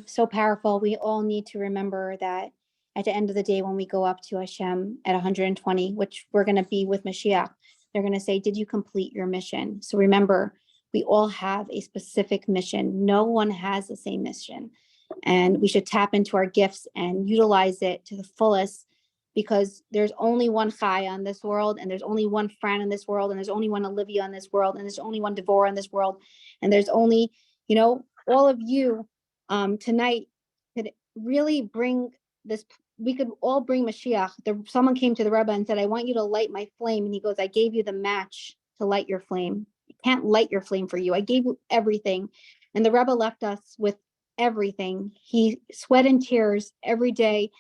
So powerful. We all need to remember that at the end of the day, when we go up to Hashem at 120, which we're going to be with Mashiach, they're going to say, did you complete your mission? So remember, we all have a specific mission. No one has the same mission. And we should tap into our gifts and utilize it to the fullest, because there's only one Chaya in this world, and there's only one Fran in this world, and there's only one Olivia in this world, and there's only one Devorah in this world, and there's only, all of you tonight could really bring this. We could all bring Mashiach. Someone came to the Rebbe and said, I want you to light my flame. And he goes, I gave you the match to light your flame. I can't light your flame for you. I gave you everything. And the Rebbe left us with everything. He sweat and tears every day,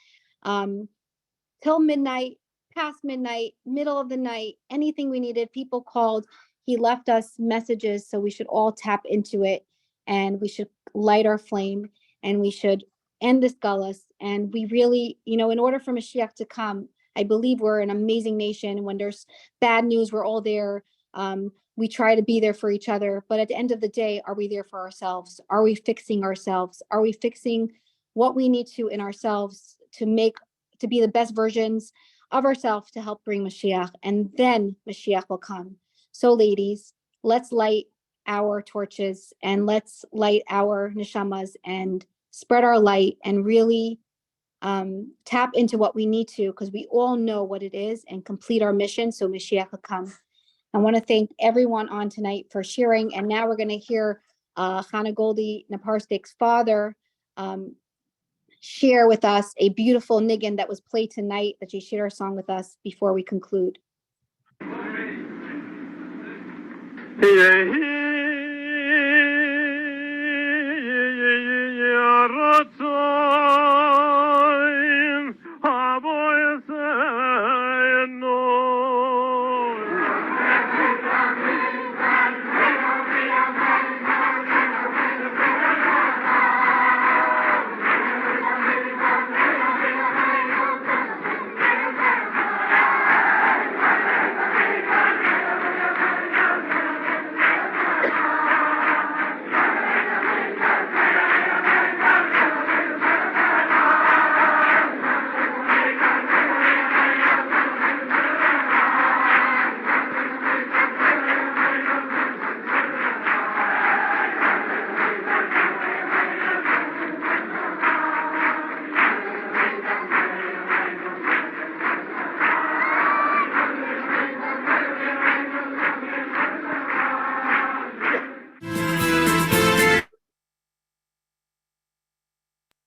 till midnight, past midnight, middle of the night, anything we needed. People called. He left us messages. So we should all tap into it, and we should light our flame, and we should end this gullus. And we really, in order for Mashiach to come, I believe we're an amazing nation. When there's bad news, we're all there. We try to be there for each other. But at the end of the day, are we there for ourselves? Are we fixing ourselves? Are we fixing what we need to in ourselves to be the best versions of ourselves to help bring Mashiach? And then Mashiach will come. So ladies, let's light our torches, and let's light our neshamas and spread our light, and really tap into what we need to, because we all know what it is, and complete our mission so Mashiach will come. I want to thank everyone on tonight for sharing. And now we're going to hear Hana Goldie, Neparstick's father, share with us a beautiful niggin that was played tonight, that she shared a song with us before we conclude.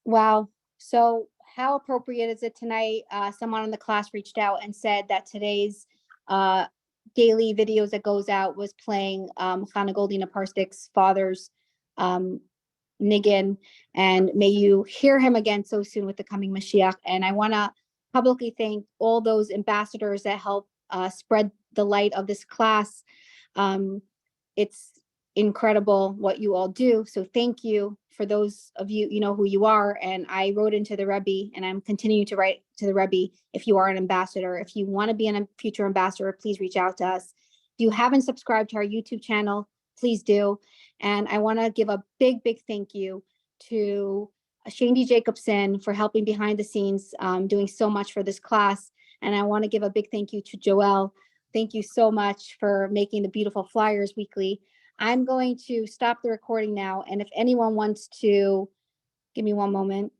Wow. So how appropriate is it tonight? Someone in the class reached out and said that today's daily videos that goes out was playing Hana Goldie Neparstick's father's niggin, and may you hear him again so soon with the coming Mashiach. And I want to publicly thank all those ambassadors that help spread the light of this class. It's incredible what you all do. So thank you. For those of you, you know who you are. And I wrote into the Rebbe, and I'm continuing to write to the Rebbe. If you are an ambassador, if you want to be a future ambassador, please reach out to us. If you haven't subscribed to our YouTube channel, please do. And I want to give a big, big thank you to Shane D. Jacobson for helping behind the scenes, doing so much for this class. And I want to give a big thank you to Joelle. Thank you so much for making the beautiful flyers weekly. I'm going to stop the recording now. And if anyone wants to, give me one moment.